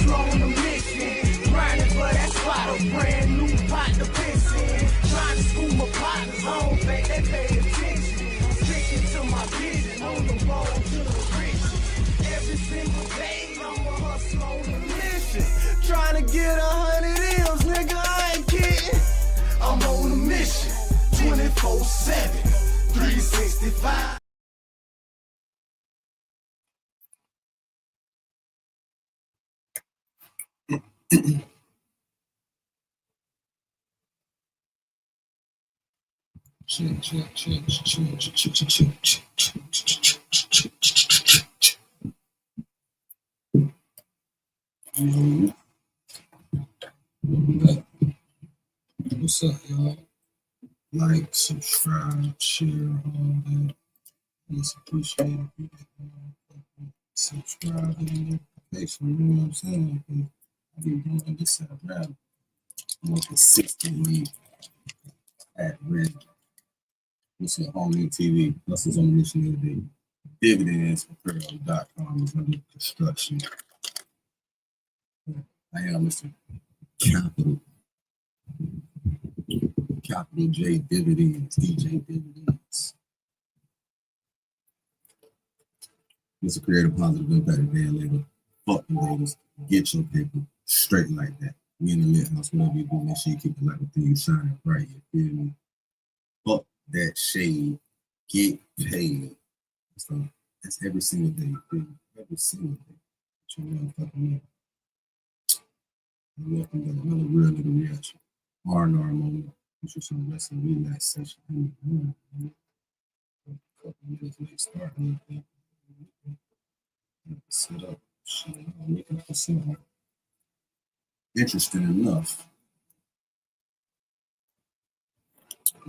hustle on a mission. Grinding for that spot, a brand new pot to piss in. Trying to school my partners, I don't think they pay attention. Sticking to my vision, on the road to the riches. Every single day, I'm a hustle on a mission. Trying to get 100 M's, nigga, I ain't kidding. I'm on a mission, 24/7, 365. What's up, y'all? Like, subscribe, share, all that. It's appreciated. Subscribe and notification, you know what I'm saying? I be doing this at rap more consistently at Red. What's up, Homie TV? Plus, it's on the mission of the day. Dividends.com is under construction. I am Mr. Capital J Dividends, DJ Dividends. It's a creative, positive impact band label. Fuck the labels. Get your paper straight like that. We in the lit house, whatever you do, make sure you keep the light within you shining bright. You feel me? Fuck that shade. Get paid. So that's every single day. You feel me? Every single day. What you motherfucking know. Welcome to another real nigga reaction. R&R moment. Which is some wrestling relaxation. A couple minutes late starting. Set up. Shit, I'm looking for something interesting enough.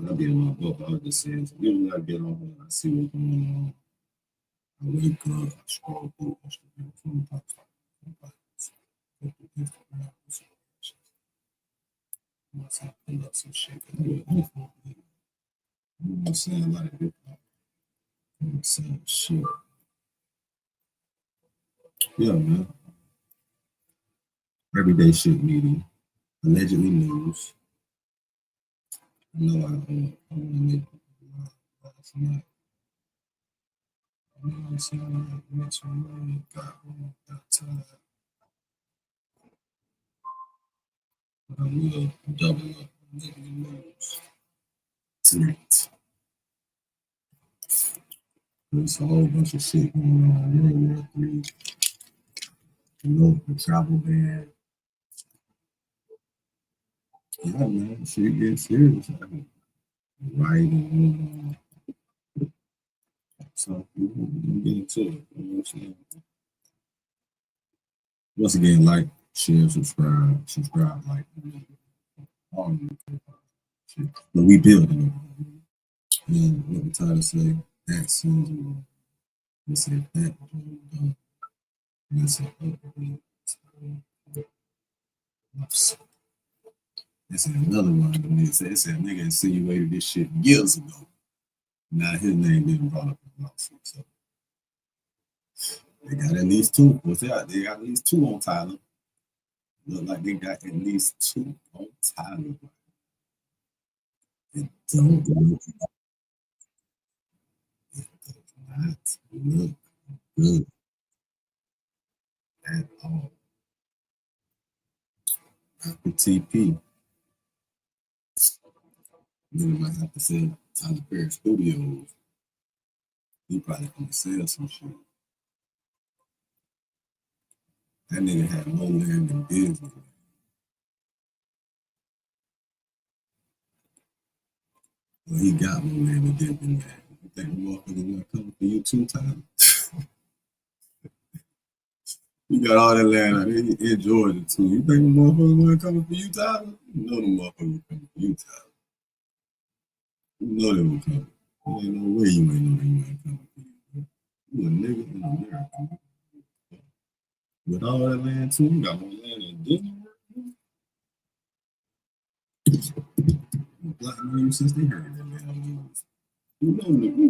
I'll be in my book. I was just saying, usually I get on here, I see what's going on. I wake up, I scroll through Instagram, phone pops up. Once I pull up some shit, you know what I'm saying? Like, you know what I'm saying? Shit. Yeah, man. Everyday shit meeting. Allegedly news. I know I want to make last night. You know what I'm saying? Like, Mitch Roy got home at that time. But I will double up on allegedly news tonight. There's a whole bunch of shit going on. World War III. You know, the travel ban. Yeah, man, shit gets serious. Right. So, we'll get into it. You know what I'm saying? Once again, like, share, subscribe, like, all shit. But we building it. And what the title say, actions, they say that, and they say, they say another one, and they said nigga insinuated this shit years ago. Now his name didn't brought up in the lawsuit. So they got at least two. What's that? They got at least two on Tyler. Look like they got at least two on Tyler. It don't look, it does not look good at all. Apple TP. Then might have to say Tyler Perry Studios. He probably gonna sell some shit. That nigga had no land in Disney. Well, he got more land in Disney. You think the motherfucker gonna come for you too, Tyler? You got all that land out in Georgia too. You think the motherfucker gonna come for you, Tyler? You know the motherfucker coming for you, Tyler. You know they were coming. There ain't no way you ain't know they ain't coming for you. You a nigga in America. With all that land too, you got more land in Disney. Black men since they heard that man. You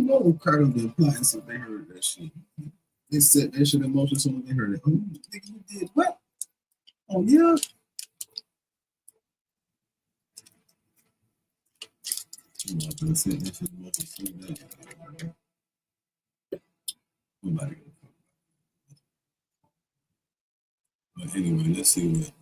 know Carter been plotting since they heard that shit. They set that shit in motion as soon as they heard it. Oh, nigga, you did what? Oh yeah. But anyway, let's see what.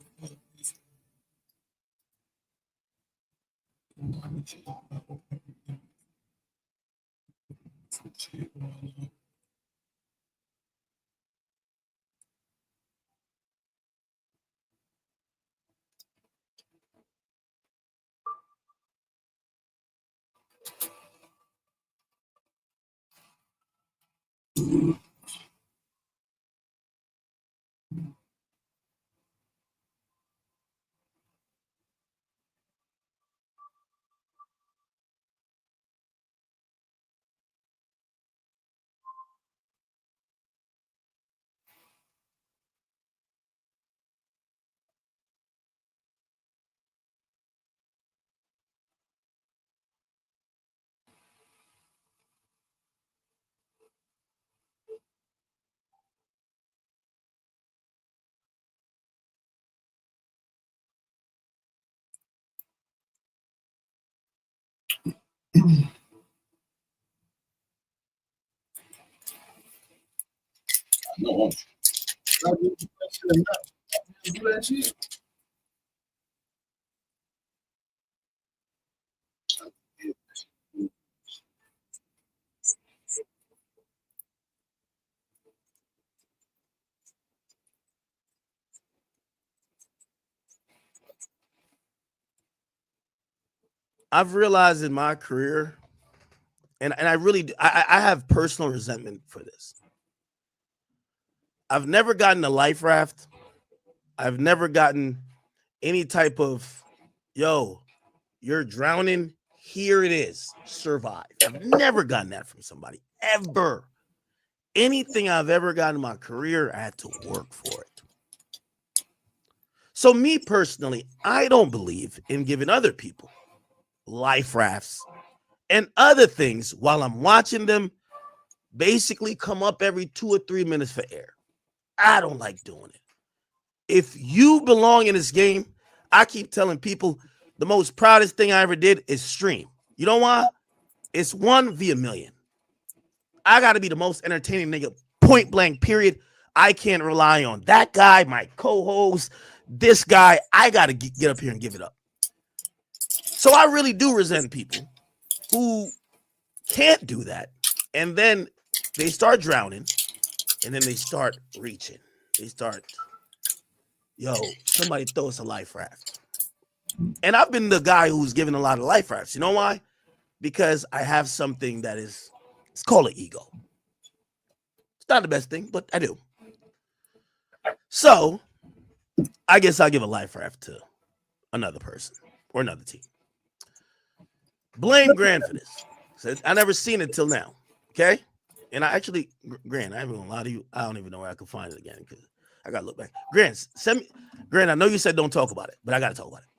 No, I've realized in my career, and I really I have personal resentment for this. I've never gotten a life raft. I've never gotten any type of, yo, you're drowning. Here it is. Survive. I've never gotten that from somebody ever. Anything I've ever gotten in my career, I had to work for it. So me personally, I don't believe in giving other people life rafts and other things while I'm watching them basically come up every 2 or 3 minutes for air. I don't like doing it. If you belong in this game, I keep telling people the most proudest thing I ever did is stream. You know why? It's 1 via million. I got to be the most entertaining nigga, point blank, period. I can't rely on that guy, my co-host, this guy. I got to get up here and give it up. So I really do resent people who can't do that. And then they start drowning, and then they start reaching. They start, yo, somebody throw us a life raft. And I've been the guy who's given a lot of life rafts. You know why? Because I have something that is, it's called an ego. It's not the best thing, but I do. So I guess I'll give a life raft to another person or another team. Blame Grant for this. So I never seen it till now. Okay. And I actually, Grant, I ain't gonna lie to you. I don't even know where I can find it again because I gotta look back. Grant, send me. Grant, I know you said don't talk about it, but I gotta talk about it.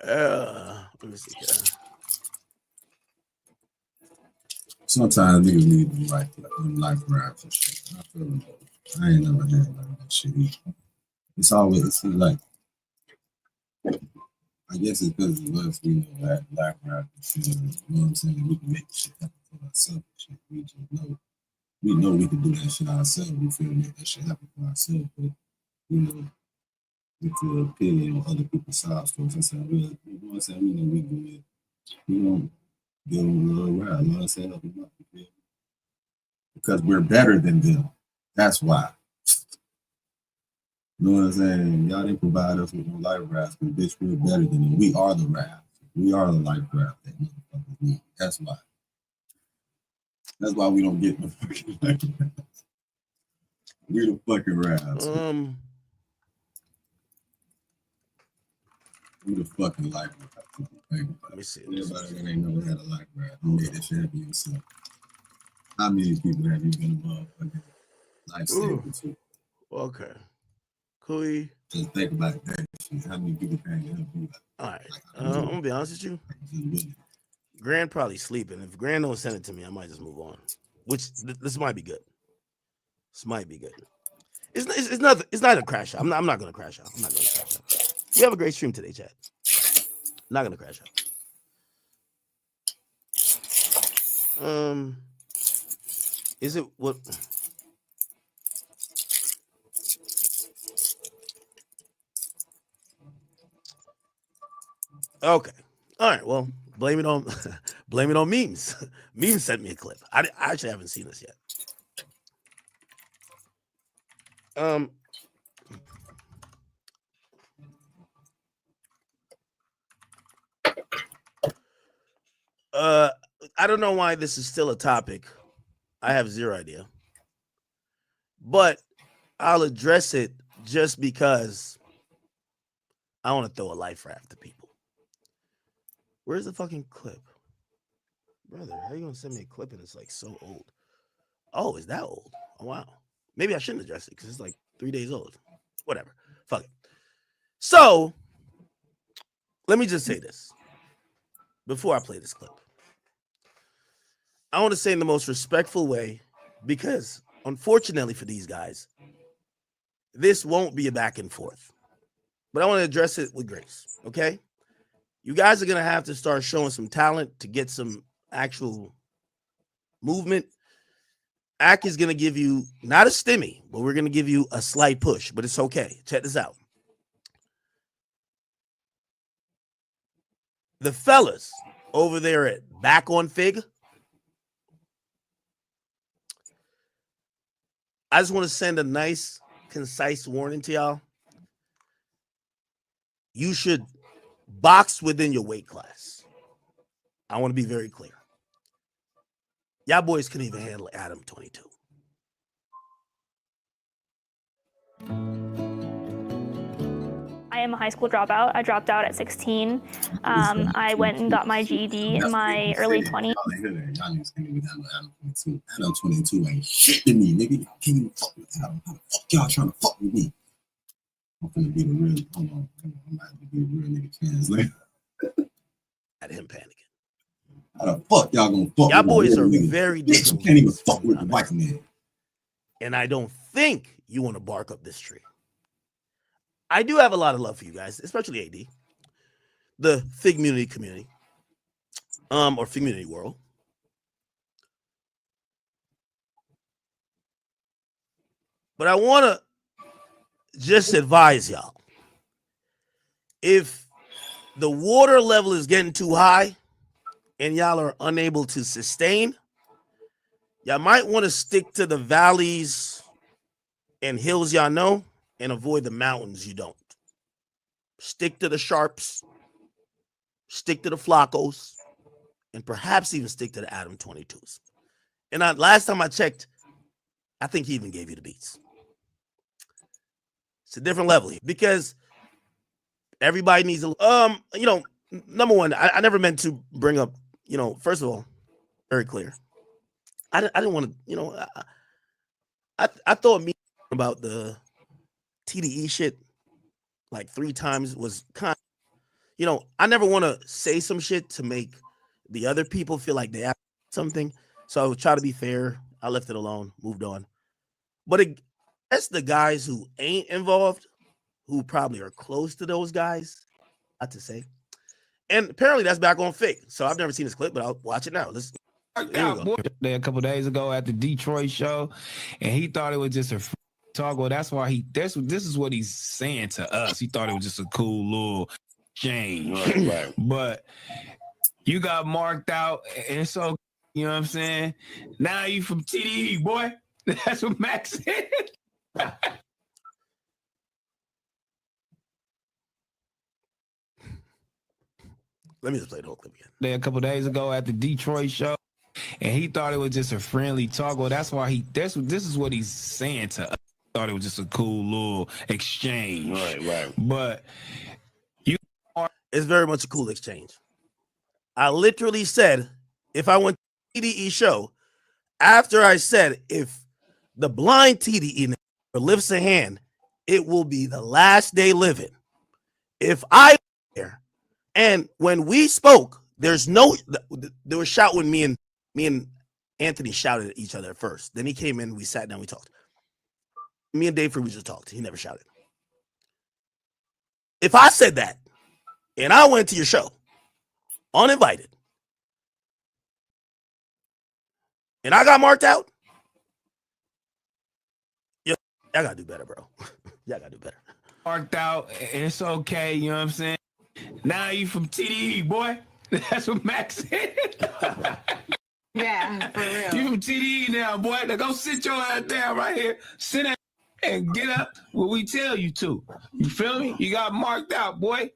Let me see here. Sometimes niggas need life rafts and shit. I ain't never had none of that shit either. It's always like, I guess it's because of us, we know that life raft and shit. You know what I'm saying? We can make shit happen for ourselves. Shit. We just know. We know we can do that shit ourselves. We feel make that shit happen for ourselves. But you know, with the opinion on other people's side stories, I said, well, you know what I'm saying? We know we good. We don't give them a little ride. You know what I'm saying? Help them out, because we're better than them. That's why. You know what I'm saying? Y'all didn't provide us with no life rafts, but bitch, we're better than them. We are the raft. We are the life raft that motherfuckers need. That's why. That's why we don't get no fucking life rafts. We the fucking rafts. We the fucking life raft. Let me see. Everybody that ain't never had a life raft, you made that shit happen yourself. How many people have you been a motherfucking lifesaver to? Okay. Cool. Just think about that shit. How many people can help you? All right. I'm gonna be honest with you. Grant probably sleeping. If Grant don't send it to me, I might just move on. Which this might be good. This might be good. It's nothing. It's not a crash out. I'm not gonna crash out. I'm not gonna crash out. We have a great stream today, Chad. Not gonna crash out. Is it what? Okay. All right. Well, blame it on memes. Memes sent me a clip. I actually haven't seen this yet. I don't know why this is still a topic. I have zero idea. But I'll address it just because I want to throw a life raft to people. Where's the fucking clip? Brother, how you gonna send me a clip and it's like so old? Oh, is that old? Oh, wow. Maybe I shouldn't address it because it's like 3 days old. Whatever. Fuck it. So let me just say this before I play this clip. I want to say in the most respectful way, because unfortunately for these guys, this won't be a back and forth. But I want to address it with grace, okay? You guys are going to have to start showing some talent to get some actual movement. Ak is going to give you, not a stimmy, but we're going to give you a slight push, but it's okay. Check this out. The fellas over there at Back on Fig, I just want to send a nice, concise warning to y'all. You should box within your weight class. I want to be very clear. Y'all boys couldn't even handle Adam 22. I am a high school dropout. I dropped out at 16. I went and got my GED in my early 20s. Y'all niggas can't even handle Adam 22. Adam 22 ain't shit to me, nigga. Y'all can't even fuck with Adam. How the fuck y'all trying to fuck with me? I'm finna be the real, hold on. I'm about to be the real nigga translator. At him panicking. How the fuck y'all gonna fuck y'all with boys are nigga? very Bitch, you different. can't even fuck with the white man. And I don't think you want to bark up this tree. I do have a lot of love for you guys, especially AD, the Fig community, or Fig community world. But I want to just advise y'all, if the water level is getting too high and y'all are unable to sustain, y'all might want to stick to the valleys and hills y'all know and avoid the mountains you don't. Stick to the Sharps, stick to the Flacos, and perhaps even stick to the Adam 22s. And last time I checked, I think he even gave you the beats. It's a different level here because everybody needs a, number one, I never meant to bring up, first of all, very clear. I didn't want to, I thought me about the TDE shit like 3 times was kind of, I never want to say some shit to make the other people feel like they have something. So I would try to be fair. I left it alone, moved on. But that's the guys who ain't involved, who probably are close to those guys, not to say. And apparently that's Back on Fig. So I've never seen this clip, but I'll watch it now. Let's there a couple days ago at the Detroit show, and he thought it was just a talk. Well, that's why this is what he's saying to us. He thought it was just a cool little change. Right. But you got marked out, and so you know what I'm saying? Now you from TDE, boy. That's what Max said. Let me just play the whole clip again. There a couple days ago at the Detroit show, and he thought it was just a friendly talk. Well, that's why this is what he's saying to us. He thought it was just a cool little exchange. Right. But it's very much a cool exchange. I literally said, if I went to TDE show, after I said, if the blind TDE lifts a hand, it will be the last day living. If I there, and when we spoke, there was shout when me and Anthony shouted at each other at first. Then he came in, we sat down, we talked. Me and Dave Freeman just talked. He never shouted. If I said that and I went to your show uninvited and I got marked out, y'all gotta do better, bro. Y'all gotta do better. Marked out, it's okay, you know what I'm saying? Now you from TDE, boy. That's what Max said. Yeah, for real. You from TDE now, boy. Now go sit your ass down right here. Sit down and get up what we tell you to. You feel me? You got marked out, boy.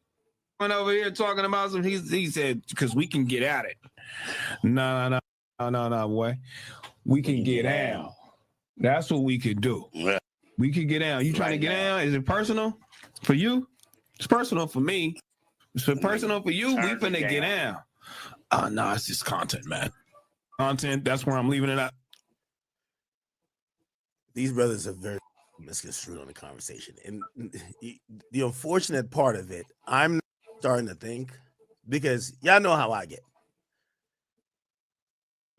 Went over here talking about some. He said, because we can get at it. No, boy. We can get down. That's what we could do. Yeah. We could get down. You trying to get down? Is it personal for you? It's personal for me. It's personal for you. We finna get down. No, it's just content, man. Content. That's where I'm leaving it at. These brothers are very misconstrued on the conversation. And the unfortunate part of it, I'm starting to think, because y'all know how I get.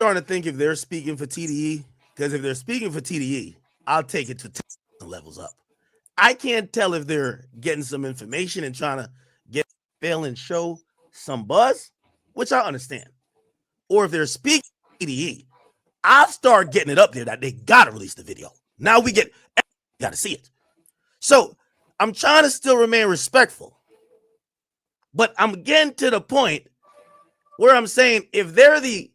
I'm starting to think if they're speaking for TDE, because if they're speaking for TDE, I'll take it to 10 levels up. I can't tell if they're getting some information and trying to get failing show some buzz, which I understand. Or if they're speaking TDE, I'll start getting it up there that they gotta release the video. Now we gotta see it. So I'm trying to still remain respectful, but I'm getting to the point where I'm saying if they're the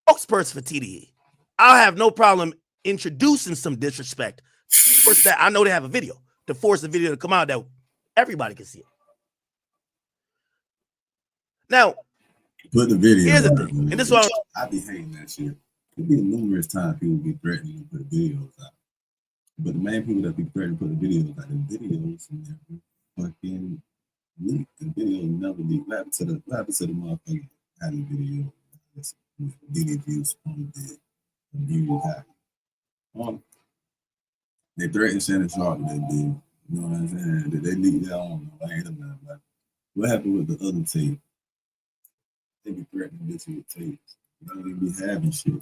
spokesperson for TDE, I'll have no problem introducing some disrespect. Force that I know they have a video to force the video to come out that everybody can see it. Now, Put the video. here's the thing, and this one I be hating that shit. There'll be numerous times people be threatening to put videos out. But the main people that be threatening to put the videos out, the videos never fucking leak. The video never leak. What happened to the motherfucker had a video? Diddy views on the view happened. They threatened Shannon Sharp that did. You know what I'm saying? Did they leak that on? I ain't know that. What happened with the other tape? They be threatening this with tapes. You don't even be having shit.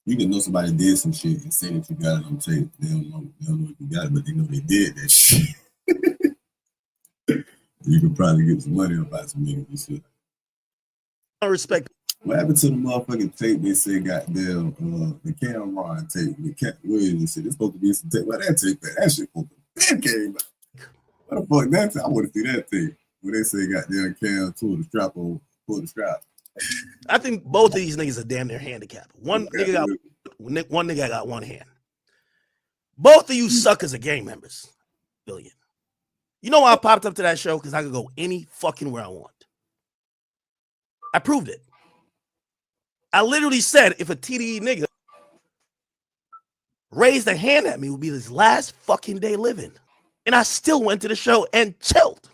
You can know somebody did some shit and say that you got it on tape. They don't know if you got it, but they know they did that shit. You can probably get some money about some niggas and shit. I respect. What happened to the motherfucking tape they say goddamn the Cameron tape? The Cat Williams and shit. It's supposed to be some tape. Why that tape? That shit supposed to be came out. What the fuck that tape? I want to see that tape. Where they say goddamn Cam pull the strap. I think both of these niggas are damn near handicapped. One nigga got one hand. Both of you suckers are gang members. Billion. You know why I popped up to that show? Because I could go any fucking where I want. I proved it. I literally said if a TDE nigga raised a hand at me, it would be his last fucking day living. And I still went to the show and chilled.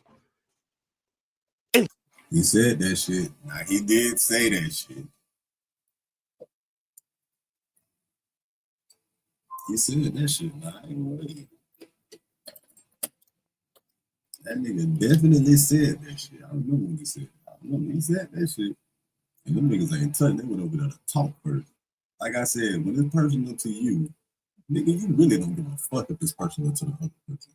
And he said that shit. Now he did say that shit. He said that shit. Nah, I ain't worried. That nigga definitely said that shit. I remember when he said it. I remember he said that shit. And them niggas ain't touching. They went over there to talk first. Like I said, when it's personal to you, nigga, you really don't give a fuck if it's personal to the other person.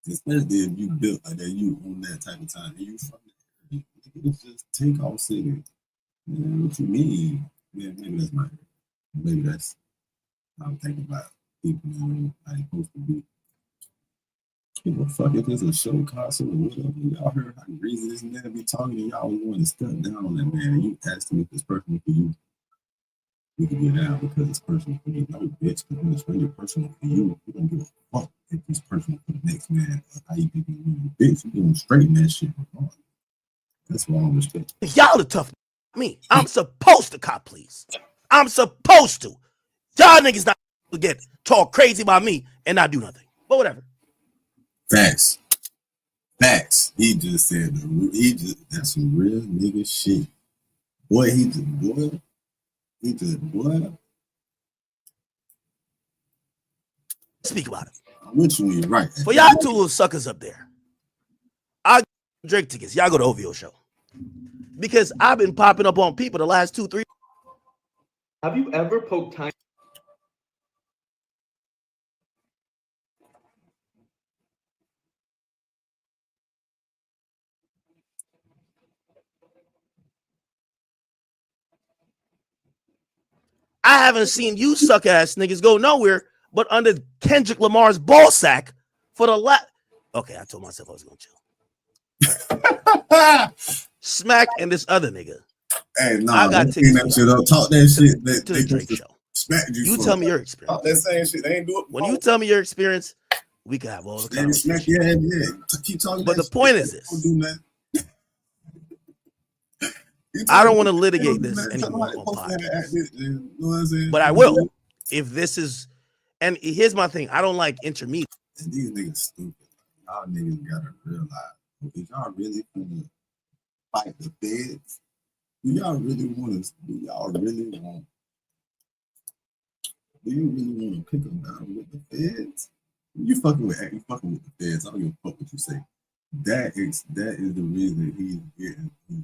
Especially if you built like that, you on that type of time. And you from there. Nigga, just take off singing. Man, what you mean? Yeah, maybe that's my maybe that's how I'm thinking about people how they supposed to be. Give a fuck if it's a show concert or whatever. Y'all heard how crazy this man be talking and y'all want to step down on that man and you asked him if it's personal for you. We can get out because it's personal for me. No, bitch, because when it's really personal for you, you don't give a fuck if it's personal for the next man. How you think you're bitch? You gonna straighten that shit. That's why I'm respect. y'all the tough me. I'm supposed to cop, please. I'm supposed to. Y'all niggas not to get talk crazy about me and not do nothing. But whatever. Facts. He just said that's some real nigga shit. Boy, Speak about it. I'm with you, you're right. For y'all two little suckers up there, I'll get Drake tickets. Y'all go to OVO show. Because I've been popping up on people the last 2-3. Have you ever poked time? I haven't seen you suck ass niggas go nowhere but under Kendrick Lamar's ball sack for the last. Okay, I told myself I was gonna chill. Smack and this other nigga. Hey, no, I got clean that shit up. Talk that shit. To the Drake show. Smack You tell me your experience. Talk that same shit. They ain't do it. When you tell me your experience, we can have all the conversation. Smack your head, yeah. Keep talking. But the point is this. Don't do that. I don't want to litigate this anymore on podcast. But I will. If this is, and here's my thing, I don't like intermediate. And these niggas stupid. Y'all niggas gotta realize, if y'all really wanna fight the feds, do you really want to pick them down with the feds? You fucking with the feds. I don't give a fuck what you say. That is the reason he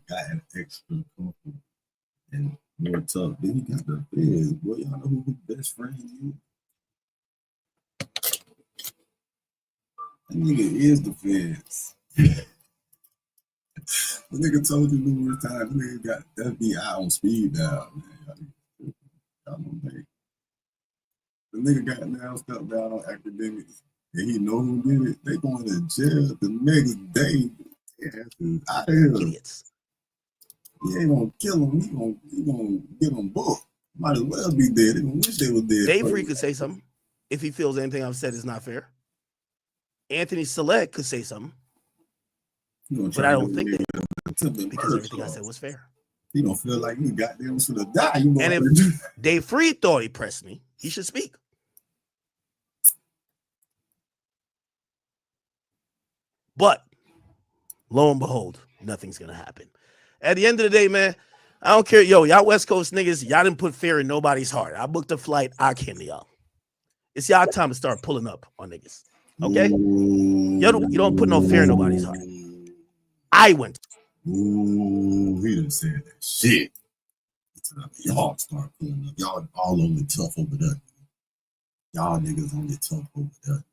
got an extra comfort and more tough. Then he got the feds. Boy, y'all know who his best friend is? That nigga is the feds. The nigga told you numerous times. The nigga got FBI on speed dial, man. Y'all don't think. The nigga got now stuck down on academics. And he know who did it. They going to jail the next day. Out of here. Idiots. He ain't gonna kill him. He gonna get him booked. Might as well be dead. They gonna wish they was dead. Dave Free could say something if he feels anything I've said is not fair. Anthony Select could say something, but I don't think that because everything I said was fair. He don't feel like you goddamn should have died. And if Dave Free thought he pressed me, he should speak. But lo and behold, nothing's gonna happen. At the end of the day, man, I don't care. Yo, y'all West Coast niggas, y'all didn't put fear in nobody's heart. I booked a flight. I came to y'all. It's y'all time to start pulling up on niggas. Okay? You don't put no fear in nobody's heart. I went. Ooh, he done said that shit. Y'all start pulling up. Y'all all on the tough over there. Y'all niggas on the tough over there.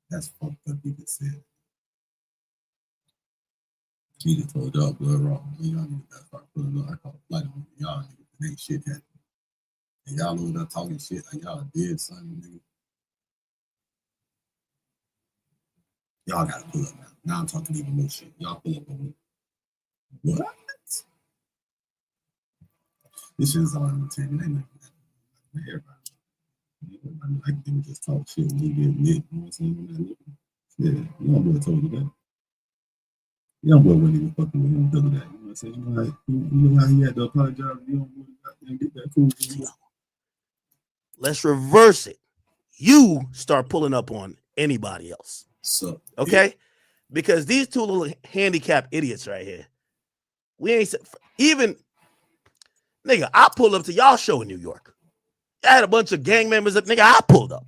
That's fucked up. He just said. He just told y'all blood wrong. Y'all niggas gotta start pulling up. I call flight on y'all niggas. It ain't shit happening. And y'all over there talking shit like y'all did something, nigga. Y'all gotta pull up now. Now I'm talking even more shit. Y'all pull up on me. What? This shit is all entertainment. Ain't nothing. Everybody like them just talk shit when you get lit. You know what I'm saying? Yeah, young boy told you that. Young boy wasn't even fucking with him the other day. You know what I'm saying? You know how he had to apologize to young boy and get that cool. Let's reverse it. You start pulling up on anybody else. So, okay? Because these two little handicapped idiots right here, we ain't even, nigga, I pulled up to y'all show in New York. I had a bunch of gang members up, nigga, I pulled up.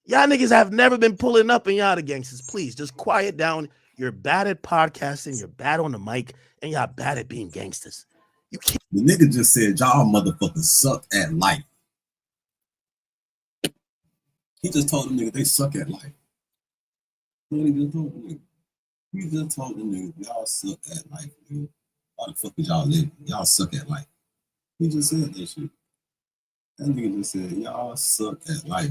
Y'all niggas have never been pulling up and y'all the gangsters. Please, just quiet down. You're bad at podcasting, you're bad on the mic, and y'all bad at being gangsters. You can't. The nigga just said, y'all motherfuckers suck at life. He just told them niggas they suck at life. What he just told them? He just told them niggas y'all suck at life, nigga. Why the fuck is y'all living? Y'all suck at life. He just said that shit. That nigga just said y'all suck at life.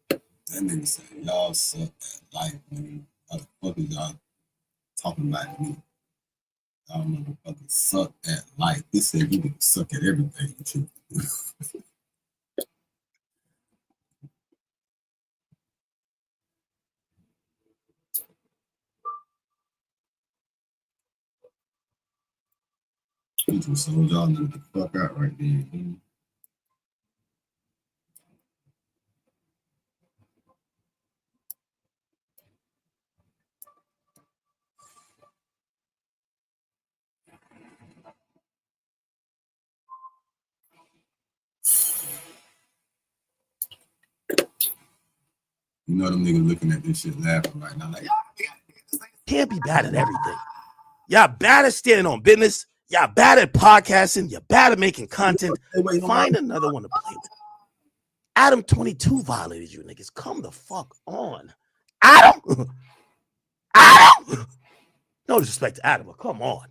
That nigga said y'all suck at life, nigga. Why the fuck is y'all talking about me? Y'all motherfuckers suck at life. He said you can suck at everything. He just told y'all to get the fuck out right there. Dude. You know them niggas looking at this shit laughing right now, like, can't be bad at everything. Y'all bad at standing on business. Y'all bad at podcasting. You're bad at making content. Find another one to play with. Adam 22 violated you niggas. Come the fuck on. Adam! Adam! No disrespect to Adam, but come on.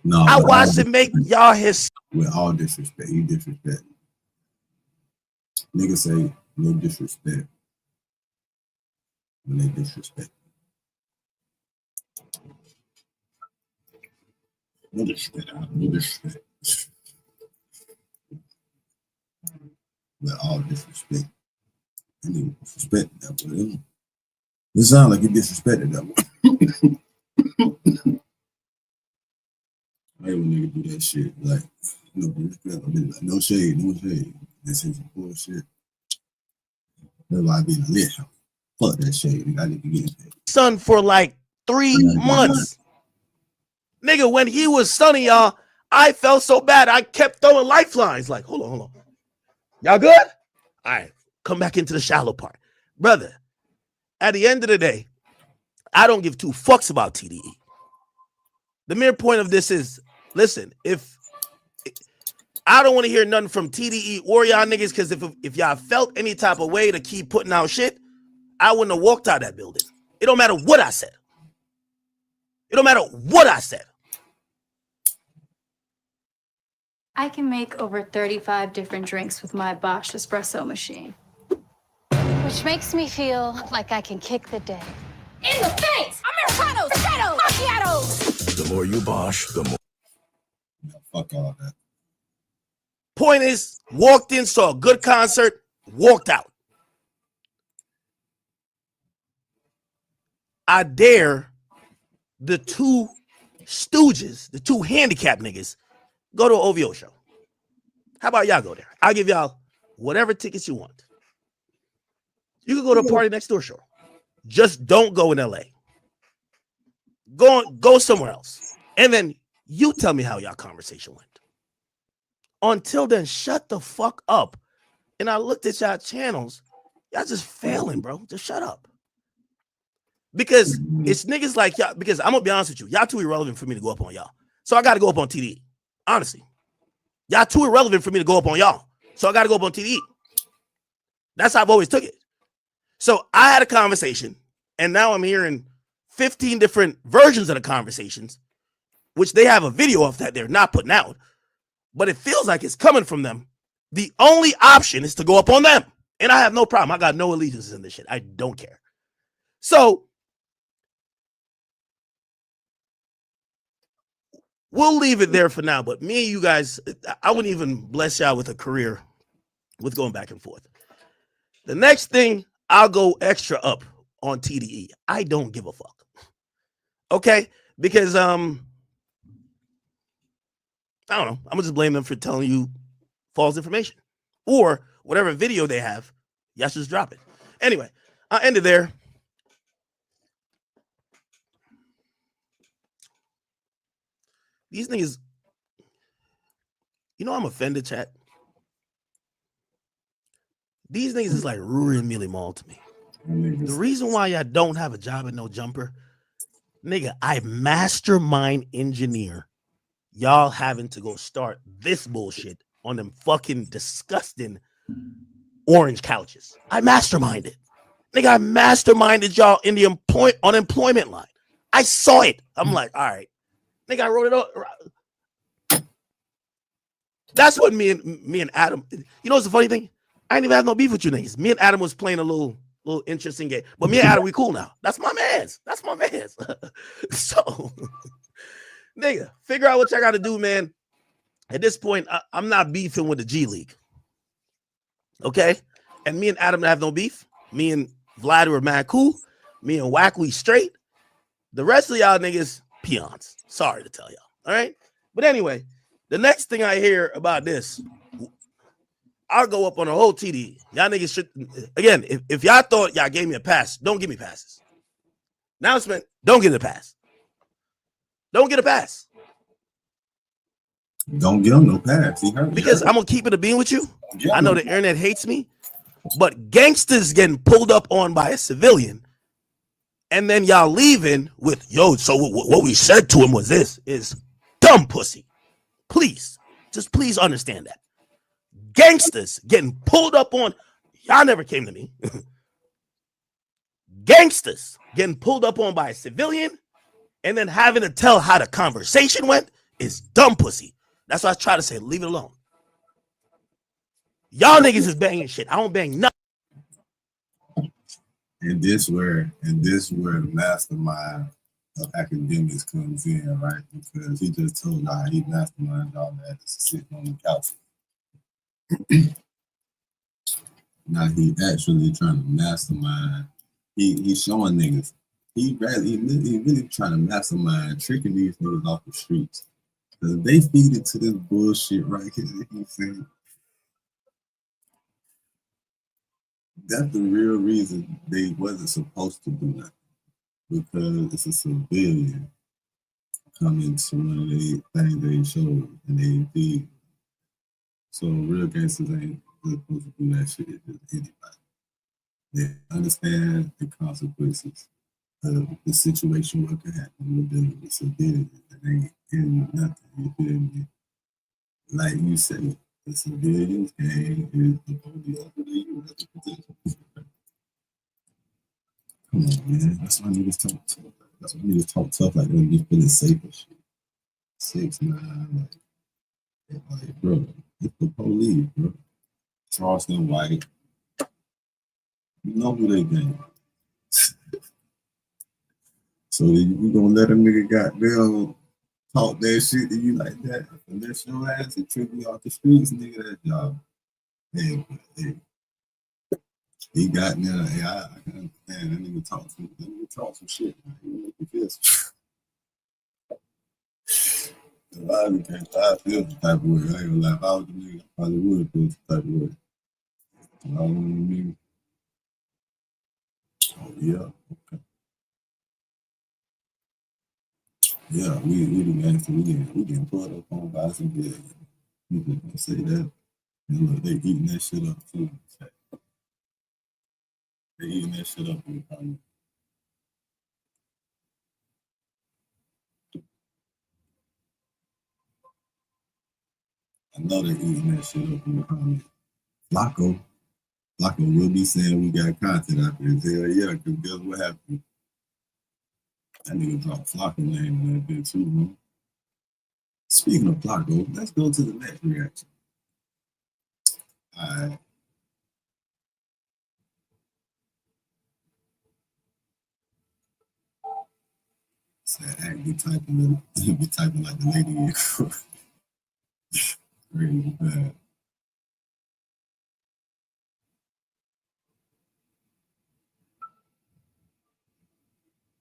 No, I with all watched him make y'all his. with all disrespect, you disrespect. Niggas say no disrespect when they disrespect. No disrespect, no disrespect. With all disrespect. I need disrespect that boy. It sounds like you disrespected that boy. I hate when niggas do that shit. Like, no disrespect. I mean, like, no shade, no shade. That's some bullshit. That's why I be in the lit house. Fuck that shade. Nigga, I need to get paid. Son for like 3 months. Nigga, when he was stunning y'all, I felt so bad. I kept throwing lifelines. Like, hold on. Y'all good? All right, come back into the shallow part. Brother, at the end of the day, I don't give 2 fucks about TDE. The mere point of this is, listen, if I don't want to hear nothing from TDE or y'all niggas, because if y'all felt any type of way to keep putting out shit, I wouldn't have walked out of that building. It don't matter what I said. It don't matter what I said. I can make over 35 different drinks with my Bosch espresso machine. Which makes me feel like I can kick the day. In the face! Americanos, potatoes, macchiatos! The more you Bosch, the more. Yeah, fuck all that. Point is, walked in, saw a good concert, walked out. I dare the 2 stooges, the 2 handicapped niggas, go to an OVO show. How about y'all go there? I'll give y'all whatever tickets you want. You can go to a Party Next Door show. Just don't go in LA. Go somewhere else. And then you tell me how y'all conversation went. Until then, shut the fuck up. And I looked at y'all channels. Y'all just failing, bro. Just shut up. Because it's niggas like y'all. Because I'm going to be honest with you. Y'all too irrelevant for me to go up on y'all. So I got to go up on TDE. Honestly. Y'all too irrelevant for me to go up on y'all. So I got to go up on TDE. That's how I've always took it. So I had a conversation. And now I'm hearing 15 different versions of the conversations, which they have a video of that they're not putting out. But it feels like it's coming from them. The only option is to go up on them. And I have no problem. I got no allegiances in this shit. I don't care. So we'll leave it there for now. But me and you guys, I wouldn't even bless y'all with a career with going back and forth. The next thing, I'll go extra up on TDE. I don't give a fuck. Okay? Because I don't know. I'm gonna just blame them for telling you false information. Or whatever video they have, y'all should just drop it. Anyway, I'll end it there. These niggas, you know I'm offended, chat. These niggas is like Ruri and Mealy Mall to me. The reason why y'all don't have a job at No Jumper, nigga, I mastermind engineer y'all having to go start this bullshit on them fucking disgusting orange couches. I masterminded. Nigga, I masterminded y'all in the unemployment line. I saw it. I'm like, all right. Nigga, I wrote it up. That's what me and Adam, you know what's the funny thing? I ain't even have no beef with you niggas. Me and Adam was playing a little interesting game. But me and Adam, we cool now. That's my mans. That's my mans. So, nigga, figure out what y'all got to do, man. At this point, I'm not beefing with the G League. Okay? And me and Adam have no beef. Me and Vlad were mad cool. Me and Wack, we straight. The rest of y'all niggas, peons. Sorry to tell y'all. All right? But anyway, the next thing I hear about this, I'll go up on a whole TD. Y'all niggas should, again, if y'all thought y'all gave me a pass, don't give me passes. Announcement, don't get a pass. Don't get a pass. Don't give them no pass. Because I'm going to keep it a bean with you. Yeah, I know the internet hates me, but gangsters getting pulled up on by a civilian, and then y'all leaving with, yo, so what we said to him was this, is dumb pussy. Please, just please understand that. Gangsters getting pulled up on, y'all never came to me. Gangsters getting pulled up on by a civilian, and then having to tell how the conversation went is dumb pussy. That's what I try to say. Leave it alone. Y'all niggas is banging shit. I don't bang nothing. And this where the mastermind of academics comes in, right? Because he just told y'all he mastermind y'all that is sitting on the couch. Now he actually trying to mastermind. He's showing niggas. He really trying to mastermind tricking these niggas off the streets. Because they feed into this bullshit right here. He said that's the real reason they wasn't supposed to do that. Because it's a civilian coming to one of the things they showed and they feed. So real gangsters ain't supposed to do that shit to anybody. They understand the consequences of the situation, what could happen with them. It's a civilian that ain't in nothing. You feel me? Like you said, the civilians gang is the police after they use the position. Come on, man. That's why niggas talk tough. That's why niggas talk tough like they just feeling safe and shit. 6'9", like bro, it's the police, bro. Charleston White. You know who they gang. So you gonna let a nigga goddamn talk that shit to you like that? Unless your ass and trick me off the streets, nigga, that job. Hey, he got now. Hey, I can understand that nigga talk some shit. Man. He make me feel some. I feel the type of way. I ain't gonna lie. If I was the nigga, I probably would feel the type of way. You know what I mean? Oh yeah. Okay. Yeah, we the gangster. We getting put up on by some good. You can say that. And look, they eating that shit up too. They eating that shit up in the comments. I know they're eating that shit up in the comments. Flacco will be saying we got content out there. Hell yeah, because guess what happened? That nigga dropped Flacco name in that bit too, man. Speaking of Flacco, let's go to the next reaction. Alright. Said act be typing like the lady in crazy bad.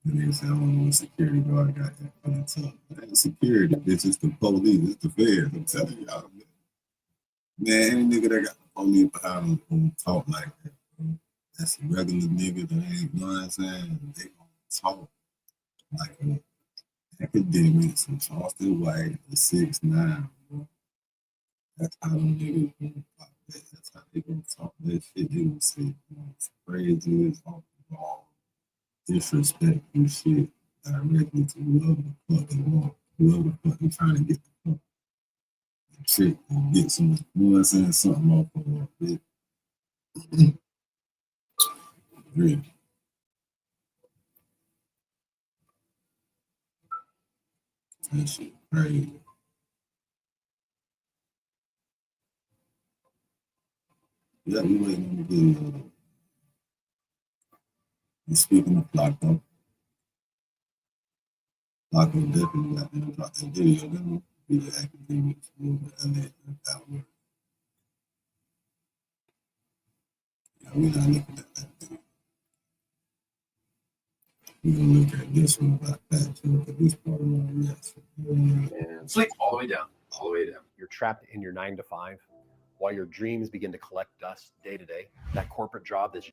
And they said, I don't know what security guard got that feeling tough. That ain't security, bitch. It's the police. It's the feds. I'm telling y'all. Man, any nigga that got the police behind him gonna talk like that, bro. That's a regular nigga that ain't, you know what I'm saying? They gonna talk like an academic, some Charleston White, the 6'9", bro. That's how them niggas gonna talk that. That's how they gonna talk that shit. They gonna say, phrases off the ball. Disrespectful shit directly to whoever the fuck they want, whoever the fuck they trying to get the fuck shit and get some, you know what I'm saying, something off of it. Really. That shit crazy. Yeah, we waiting on the video. And speaking of Flacco definitely got them drop that video. Them be the academics movement and that work. Yeah, we're not looking at that video. We're gonna look at this one about that too, but this part of my reaction. And sleep all the way down, all the way down. You're trapped in your 9 to 5 while your dreams begin to collect dust day to day. That corporate job that's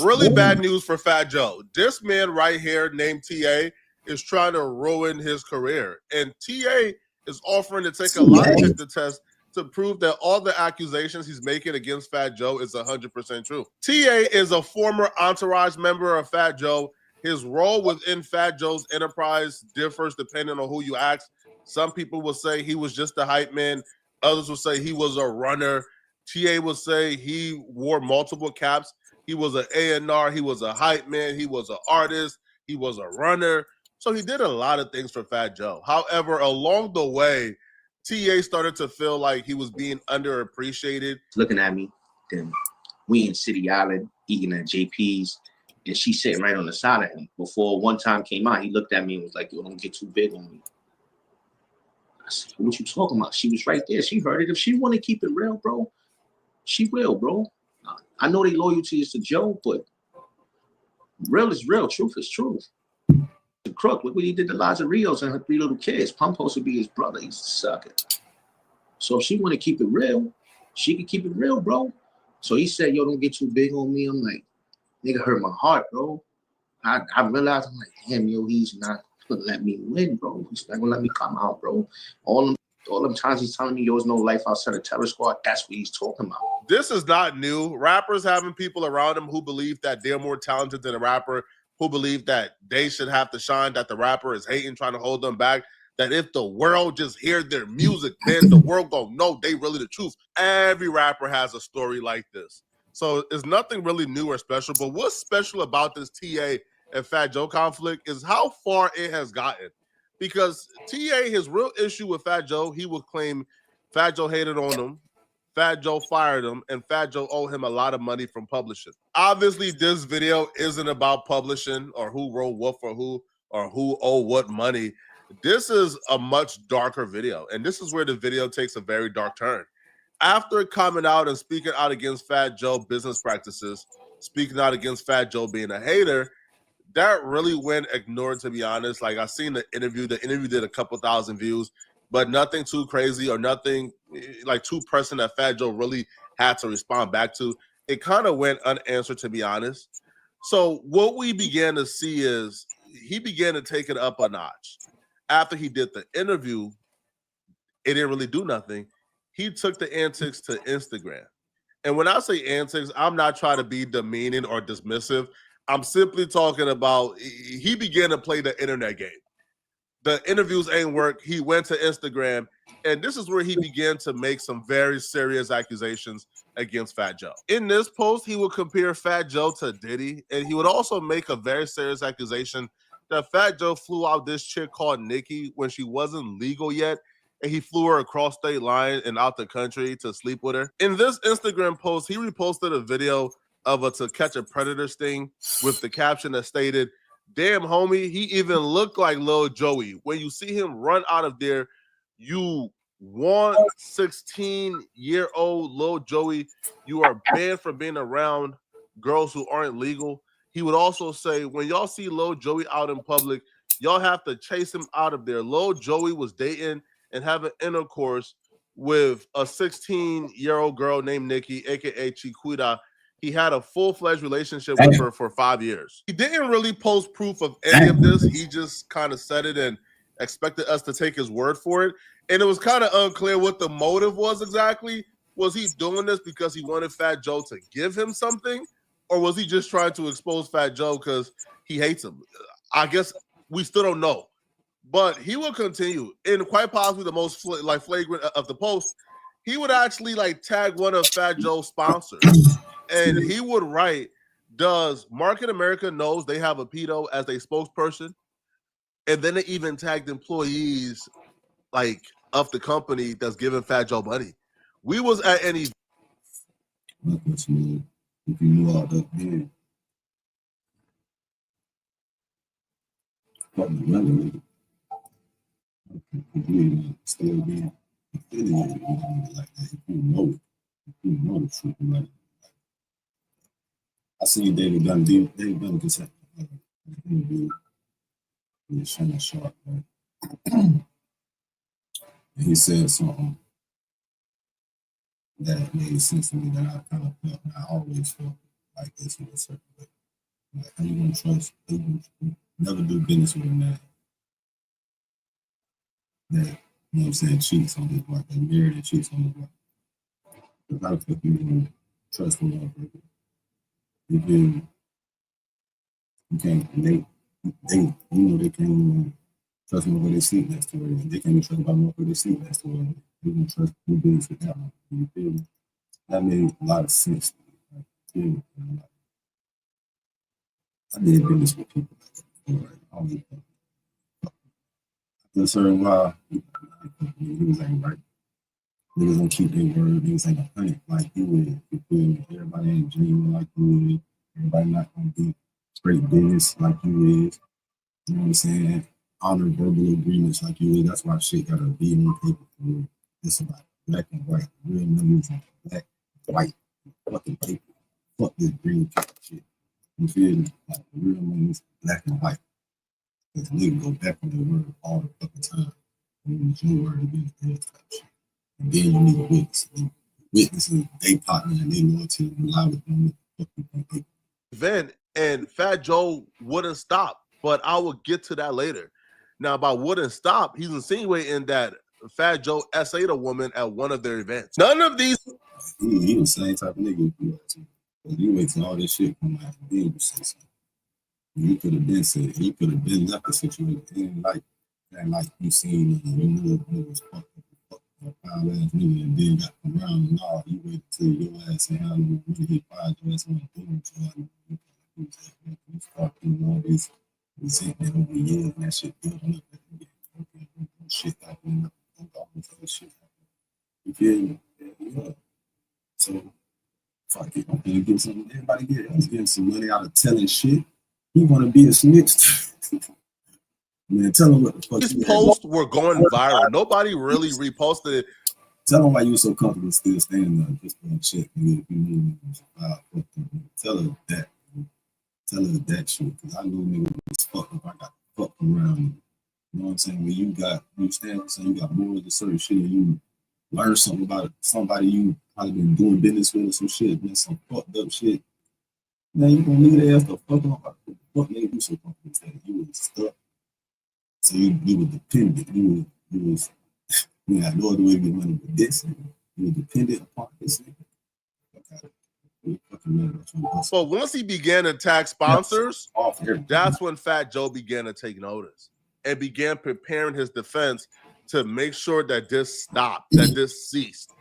really bad news for Fat Joe. This man right here named TA is trying to ruin his career. And TA is offering to take a lie detector test to prove that all the accusations he's making against Fat Joe is 100% true. TA is a former entourage member of Fat Joe. His role within Fat Joe's enterprise differs depending on who you ask. Some people will say he was just a hype man. Others will say he was a runner. TA will say he wore multiple caps. He was an A&R. He was a hype man. He was an artist. He was a runner. So he did a lot of things for Fat Joe. However, along the way, TA started to feel like he was being underappreciated. Looking at me, then we in City Island eating at JP's, and she sitting right on the side of him. Before one time came out, he looked at me and was like, "Yo, don't get too big on me." I said, "What you talking about?" She was right there. She heard it. If she want to keep it real, bro, she will, bro. I know they loyalty is to Joe, but real is real. Truth is truth. The crook, look what he did to Liza Rios and her 3 little kids. Pump supposed to be his brother. He's a sucker. So if she want to keep it real, she can keep it real, bro. So he said, "Yo, don't get too big on me." I'm like, nigga hurt my heart, bro. I realized, I'm like, damn, yo, he's not gonna let me win, bro. He's not gonna let me come out, bro. All them times he's telling me there was no life outside of Terror Squad, that's what he's talking about. This is not new. Rappers having people around them who believe that they're more talented than a rapper, who believe that they should have to shine, that the rapper is hating, trying to hold them back, that if the world just hear their music, then the world gonna know they really the truth. Every rapper has a story like this. So it's nothing really new or special, but what's special about this TA and Fat Joe conflict is how far it has gotten. Because TA, his real issue with Fat Joe, he would claim Fat Joe hated on him, Fat Joe fired him, and Fat Joe owed him a lot of money from publishing. Obviously, this video isn't about publishing or who wrote what for who or who owed what money. This is a much darker video, and this is where the video takes a very dark turn. After coming out and speaking out against Fat Joe business practices, speaking out against Fat Joe being a hater, that really went ignored, to be honest. Like, I seen the interview. The interview did a couple thousand views, but nothing too crazy or nothing like too pressing that Fat Joe really had to respond back to. It kind of went unanswered, to be honest. So what we began to see is he began to take it up a notch. After he did the interview, it didn't really do nothing. He took the antics to Instagram. And when I say antics, I'm not trying to be demeaning or dismissive. I'm simply talking about he began to play the internet game. The interviews ain't work. He went to Instagram, and this is where he began to make some very serious accusations against Fat Joe. In this post, he would compare Fat Joe to Diddy, and he would also make a very serious accusation that Fat Joe flew out this chick called Nikki when she wasn't legal yet, and he flew her across state line and out the country to sleep with her. In this Instagram post, he reposted a video of a To Catch a Predator sting with the caption that stated, "Damn, homie, he even looked like Lil Joey. When you see him run out of there, you want 16-year-old Lil Joey. You are banned from being around girls who aren't legal." He would also say, when y'all see Lil Joey out in public, y'all have to chase him out of there. Lil Joey was dating and having intercourse with a 16-year-old girl named Nikki, aka Chiquita. He had a full-fledged relationship with her for 5 years. He didn't really post proof of any of this. He just kind of said it and expected us to take his word for it. And it was kind of unclear what the motive was exactly. Was he doing this because he wanted Fat Joe to give him something? Or was he just trying to expose Fat Joe because he hates him? I guess we still don't know. But he will continue. And quite possibly the most flagrant of the post, he would actually tag one of Fat Joe's sponsors. And he would write, "Does Market America knows they have a pedo as a spokesperson?" And then they even tagged employees of the company that's giving Fat Joe money. We was at any. If you knew all that, man. Still being affiliated with like that. If you know the truth, right? I seen David Dunn just had an interview with Shannon Sharp, right? And he said something that made sense to me that I kind of felt, I always felt like this in a certain way. Like, how you gonna trust, never do business with a man that, you know what I'm saying, cheats on his wife, that married and cheats on his wife. Because how the fuck you gonna trust a motherfucker? If you can't, they can't even trust me when they sleep next to her, and they can't even trust about me when they sleep next to her. You can trust do business with that one. You feel me? That made a lot of sense to me. I did business with people like that before, like, a certain while, niggas ain't right. Niggas don't keep their word. Niggas ain't 100 like you would. You feel me? Everybody ain't dreaming like you would. Everybody not gonna be straight business like you is. You know what I'm saying? Honor verbal agreements like you is. That's why shit gotta be on paper for real. It's about black and white. Real numbers on black, white, fucking paper. Fuck this green paper shit. You feel me? Like real numbers, black and white. Because niggas go back on their word all the fucking time. And it's your word against their type shit. And then you need a witness. And witnesses, they partner and they loyalty and rely with them. Event and Fat Joe wouldn't stop, but I will get to that later. Now, about wouldn't stop, he's insinuating that Fat Joe SA'd a woman at one of their events. None of these. He was the same type of nigga you are too. You wait till all this shit come out and then you say something. You could have been said, he could have been left the situation. And like you seen, you knew it was fucked up, foul ass nigga, and then got around and all. You waited till your ass and how you really hit five dress on the boom. So you start doing all this resentment over years and that shit building up. Shit happening up. All this other shit happening. You feel me? Yeah. So, fuck it. I'm gonna get something. Everybody getting some money out of telling shit. You want to be a snitch? Man, tell them what the fuck. These posts were going viral. Nobody really reposted it. Tell them why you so comfortable still standing there just for a check. Tell her that. Tell her that shit. Because I know niggas was fucked up. I got fucked around. You know what I'm saying? When you stand so you got more of the certain shit and you learn something about it, somebody you probably been doing business with or some shit, man, some fucked up shit. Now you gonna leave their ass the fuck up. What made you so comfortable that you was stuck? So you were dependent. You had no other way to get money but this. You were dependent upon this nigga. So once he began to attack sponsors, that's when Fat Joe began to take notice and began preparing his defense to make sure that this stopped, that this ceased.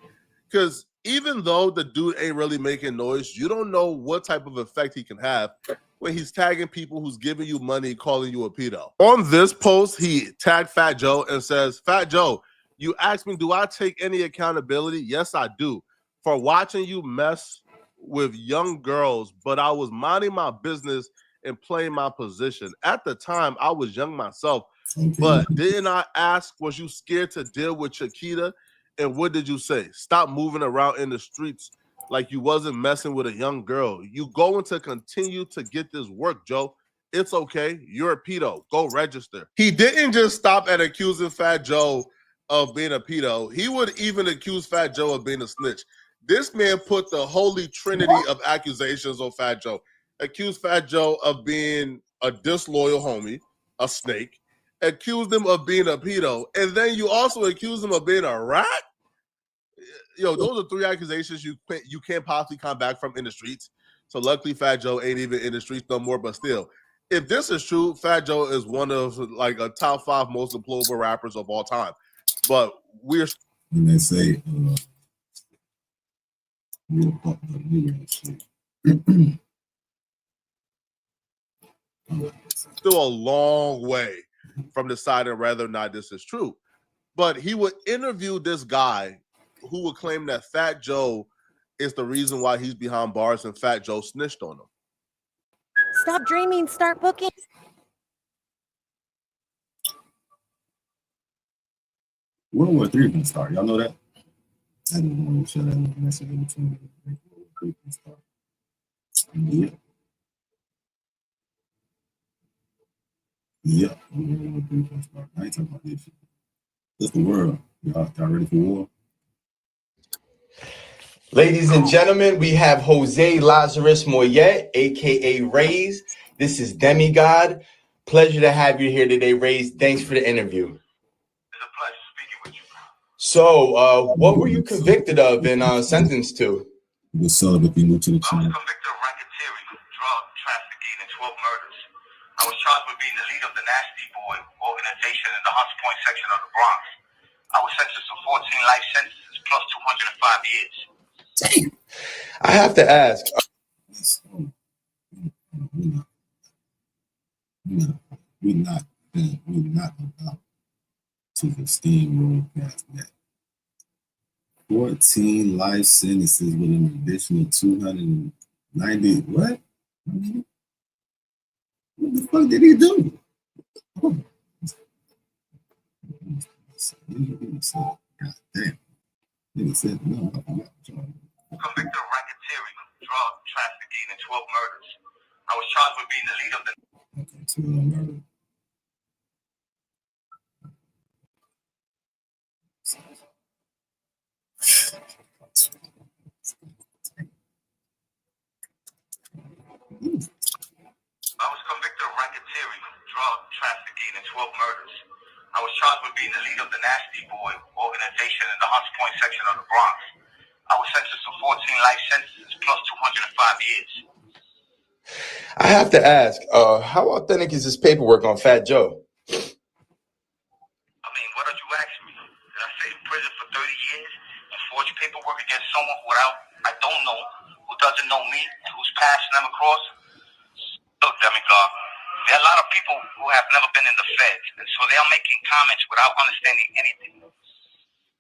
Because even though the dude ain't really making noise, you don't know what type of effect he can have when he's tagging people who's giving you money, calling you a pedo. On this post, he tagged Fat Joe and says, Fat Joe, you asked me, do I take any accountability? Yes, I do. For watching you mess with young girls, but I was minding my business and playing my position. At the time, I was young myself, but didn't I ask, was you scared to deal with Chiquita? And what did you say? Stop moving around in the streets like you wasn't messing with a young girl. You going to continue to get this work, Joe. It's okay. You're a pedo. Go register. He didn't just stop at accusing Fat Joe of being a pedo. He would even accuse Fat Joe of being a snitch. This man put the holy trinity of accusations on Fat Joe. Accused Fat Joe of being a disloyal homie, a snake. Accused him of being a pedo. And then you also accuse him of being a rat? Yo, those are three accusations you can't possibly come back from in the streets. So luckily Fat Joe ain't even in the streets no more, but still, if this is true, Fat Joe is one of like a top 5 most deployable rappers of all time. But we're and they say you're fucked up nigga and shit. Still a long way from deciding whether or not this is true. But he would interview this guy who would claim that Fat Joe is the reason why he's behind bars and Fat Joe snitched on him. Stop dreaming, start booking. World War III can start. Y'all know that? I didn't want to share that message in between. World War III can start. Yeah. Yeah. World War III can start. I ain't talking about this shit. It's the world. Y'all ready for war? Ladies and gentlemen, we have Jose Lazarus Moyet, aka Raze. This is Demigod. Pleasure to have you here today, Raze. Thanks for the interview. It's a pleasure speaking with you. So, what were you convicted of and sentenced to? You was celibate, be new to the channel. I was convicted of racketeering, drug trafficking, and 12 murders. I was charged with being the leader of the Nasty Boy organization in the Hunts Point section of the Bronx. I was sentenced to 14 life sentences plus 205 years. Damn. I have to ask. We're not about took a steamroll past that. 14 life sentences with an additional 290. What? What the fuck did he do? Oh. God damn. Nigga said no. Convicted of racketeering, drug trafficking, and 12 murders. I was charged with being the lead of the. Okay, 12 murders. I was convicted of racketeering, drug trafficking, and 12 murders. I was charged with being the lead of the Nasty Boy organization in the Hunts Point section of the Bronx. I was sentenced to 14 life sentences plus 205 years. I have to ask, how authentic is this paperwork on Fat Joe? I mean, what did you ask me? Did I say in prison for 30 years and forge paperwork against someone who I don't know, who doesn't know me, and whose paths never cross? Look, Demigod, there are a lot of people who have never been in the feds, and so they are making comments without understanding anything.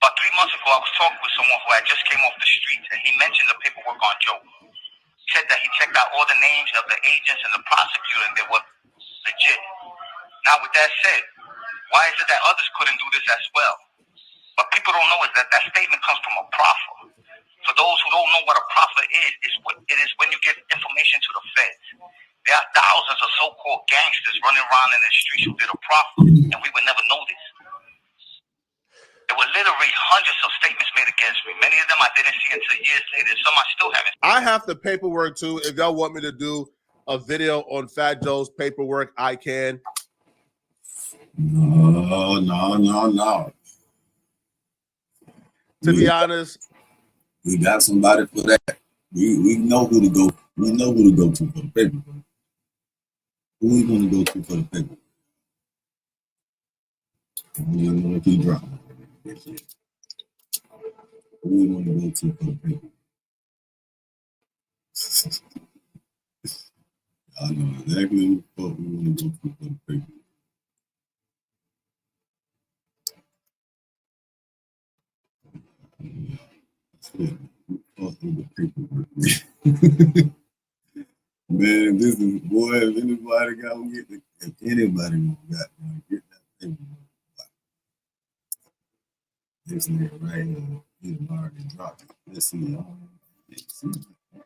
But 3 months ago, I was talking with someone who had just came off the street, and he mentioned the paperwork on Joe. He said that he checked out all the names of the agents and the prosecutor, and they were legit. Now, with that said, why is it that others couldn't do this as well? What people don't know is that that statement comes from a proffer. For those who don't know what a proffer is, it is when you give information to the feds. There are thousands of so-called gangsters running around in the streets who did a proffer, and we would never know this. There were literally hundreds of statements made against me. Many of them I didn't see until years later. Some I still haven't. I have the paperwork too. If y'all want me to do a video on Fat Joe's paperwork, I can. No. To be honest, we got somebody for that. We know who to go. We know who to go to for the paperwork. Who we gonna go to for the paperwork? We don't know if he dropped. Who we wanna go to for the paperwork? I know exactly who the fuck we wanna go to for the paperwork. Man, this is boy. If anybody got to get the, if anybody got to get that paperwork, this nigga right here, he's already dropped it. Let's see. Let's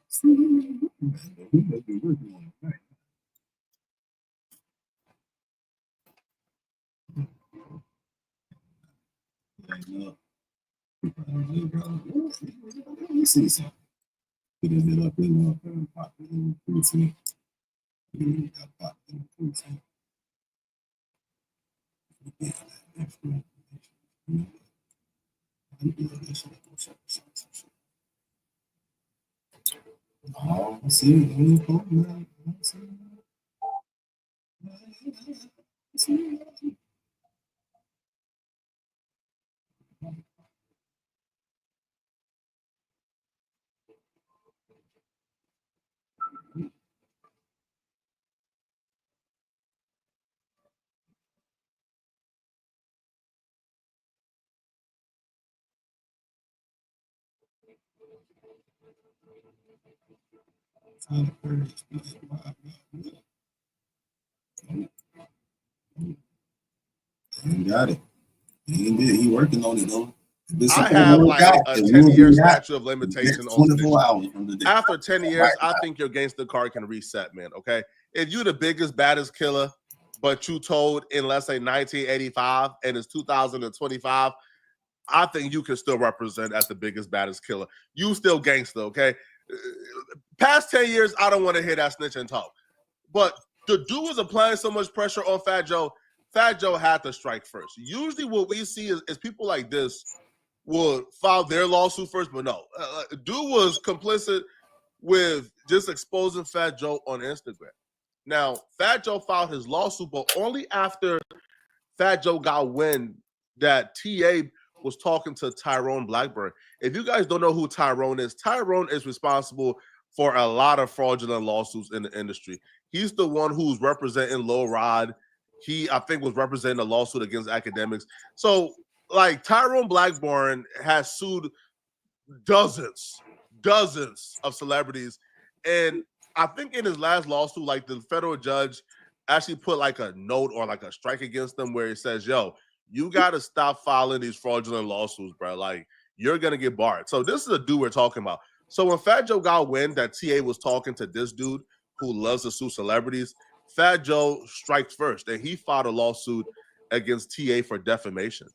see. He must be working on it right now. Let me see something. Put it up in the pot in the precinct. Got pot in the precinct. Yeah, that extra information. Oh, see, He got it. He working on it though. I have like a 10-year statute of limitation on 24 hours from the day. After 10 years, I think your gangster card can reset, man. Okay. If you're the biggest, baddest killer, but you told in, let's say, 1985 and it's 2025, I think you can still represent as the biggest, baddest killer. You still gangster, okay? Past 10 years, I don't want to hear that snitch and talk. But the dude was applying so much pressure on Fat Joe. Fat Joe had to strike first. Usually what we see is people like this will file their lawsuit first, but no. Dude was complicit with just exposing Fat Joe on Instagram. Now, Fat Joe filed his lawsuit, but only after Fat Joe got wind that TA was talking to Tyrone Blackburn. If you guys don't know who Tyrone is responsible for a lot of fraudulent lawsuits in the industry. He's the one who's representing Lil Rod he, I think, was representing a lawsuit against academics. So, like, Tyrone Blackburn has sued dozens of celebrities. And I think in his last lawsuit, like, the federal judge actually put like a note or like a strike against them where it says, yo, you got to stop filing these fraudulent lawsuits, bro. Like, you're going to get barred. So this is a dude we're talking about. So when Fat Joe got wind that TA was talking to this dude who loves to sue celebrities, Fat Joe strikes first, and he filed a lawsuit against TA for defamation.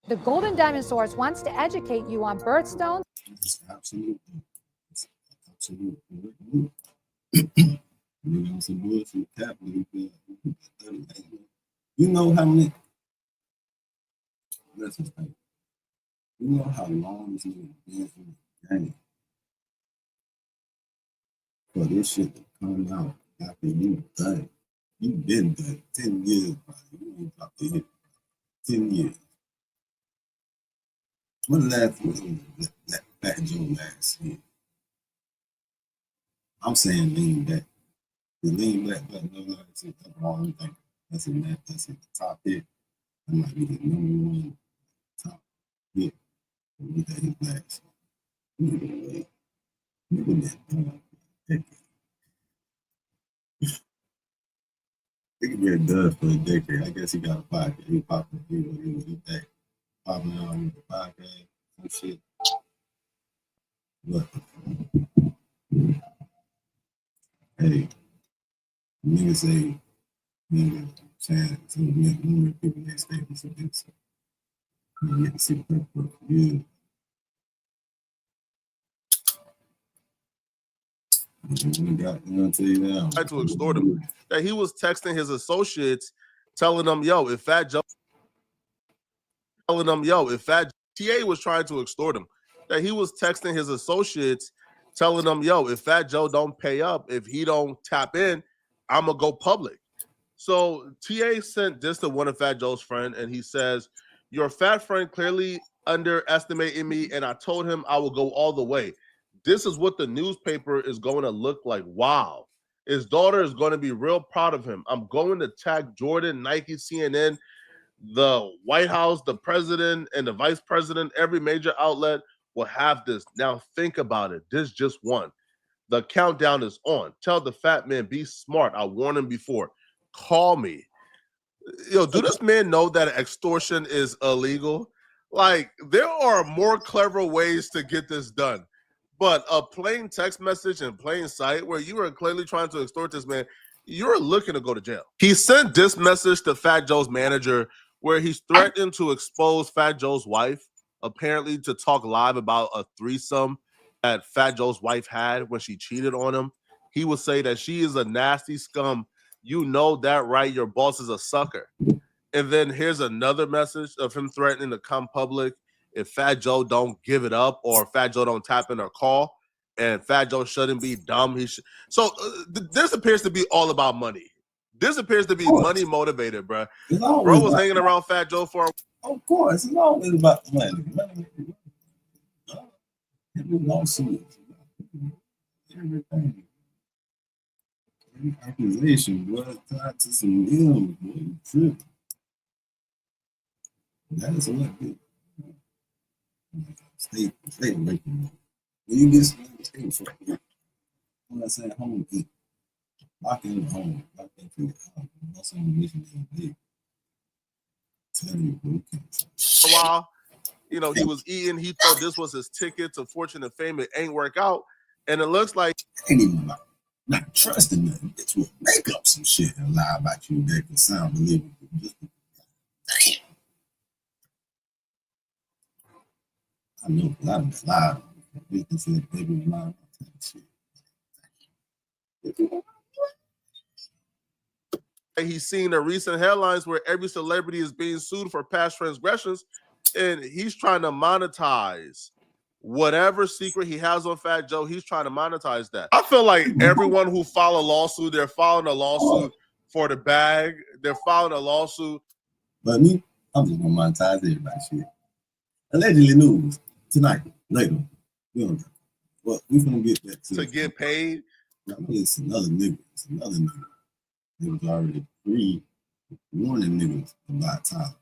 The Golden Diamond Source wants to educate you on birthstones. Absolutely. Absolutely. You know, some bullshit capital. You know how many? Let's just think. You know how long this nigga been in the game for this shit to come out after you done. You've been done 10 years, buddy. You ain't about to hit 10 years. When last was that Fat Joe last year? I'm saying lean back. The lean back, but no, that's the wrong thing. That's the top hit. That might be the number one top hit. Look at his last. Look at that. He could be a dud for a decade. I guess he got a podcast. He popped up. He back popping out with the podcast and shit. But hey, niggas say, nigga saying, so many people make statements against him. You get to see the paperwork for you. Tried to extort him. That he was texting his associates, telling them, "Yo, if Fat Joe," TA was trying to extort him. That he was texting his associates, telling them, "Yo, if Fat Joe don't pay up, if he don't tap in, I'm gonna go public." So TA sent this to one of Fat Joe's friend, and he says, "Your fat friend clearly underestimated me, and I told him I will go all the way. This is what the newspaper is going to look like. Wow. His daughter is going to be real proud of him. I'm going to tag Jordan, Nike, CNN, the White House, the president, and the vice president. Every major outlet will have this. Now think about it. This just one. The countdown is on. Tell the fat man, be smart. I warned him before. Call me." Yo, do this man know that extortion is illegal? Like, there are more clever ways to get this done. But a plain text message in plain sight where you are clearly trying to extort this man, you're looking to go to jail. He sent this message to Fat Joe's manager where he's threatened to expose Fat Joe's wife, apparently to talk live about a threesome that Fat Joe's wife had when she cheated on him. He would say that she is a nasty scum. You know that, right? Your boss is a sucker. And then here's another message of him threatening to come public if Fat Joe don't give it up or Fat Joe don't tap in or call, and Fat Joe shouldn't be dumb. So this appears to be all about money. This appears to be money motivated, bro. Bro was hanging around Fat Joe for. Of course, it's always about the money. Every lawsuit, everything, every accusation was tied to some deals, boy. Tripping. That is what it is. Stay away from me. When you get stay from me. When I say home, lock in the home, lock into your house. That's on the mission they did. Tell you who can. A while, you know, he was eating. He thought this was his ticket to fortune and fame. It ain't work out, and it looks like ain't even not trusting nothing. Bitch will make up some shit and lie about you that can sound believable. Just damn. I know a lot of that lie. They said they were lying about that shit. He's seen the recent headlines where every celebrity is being sued for past transgressions, and he's trying to monetize whatever secret he has on Fat Joe. He's trying to monetize that. I feel like everyone who filed a lawsuit, they're filing a lawsuit for the bag. They're filing a lawsuit. But me, I'm just gonna monetize everybody shit. Allegedly news tonight, later. Well, we gonna get that to get paid. It's another nigga. It was already warning niggas about Tyler.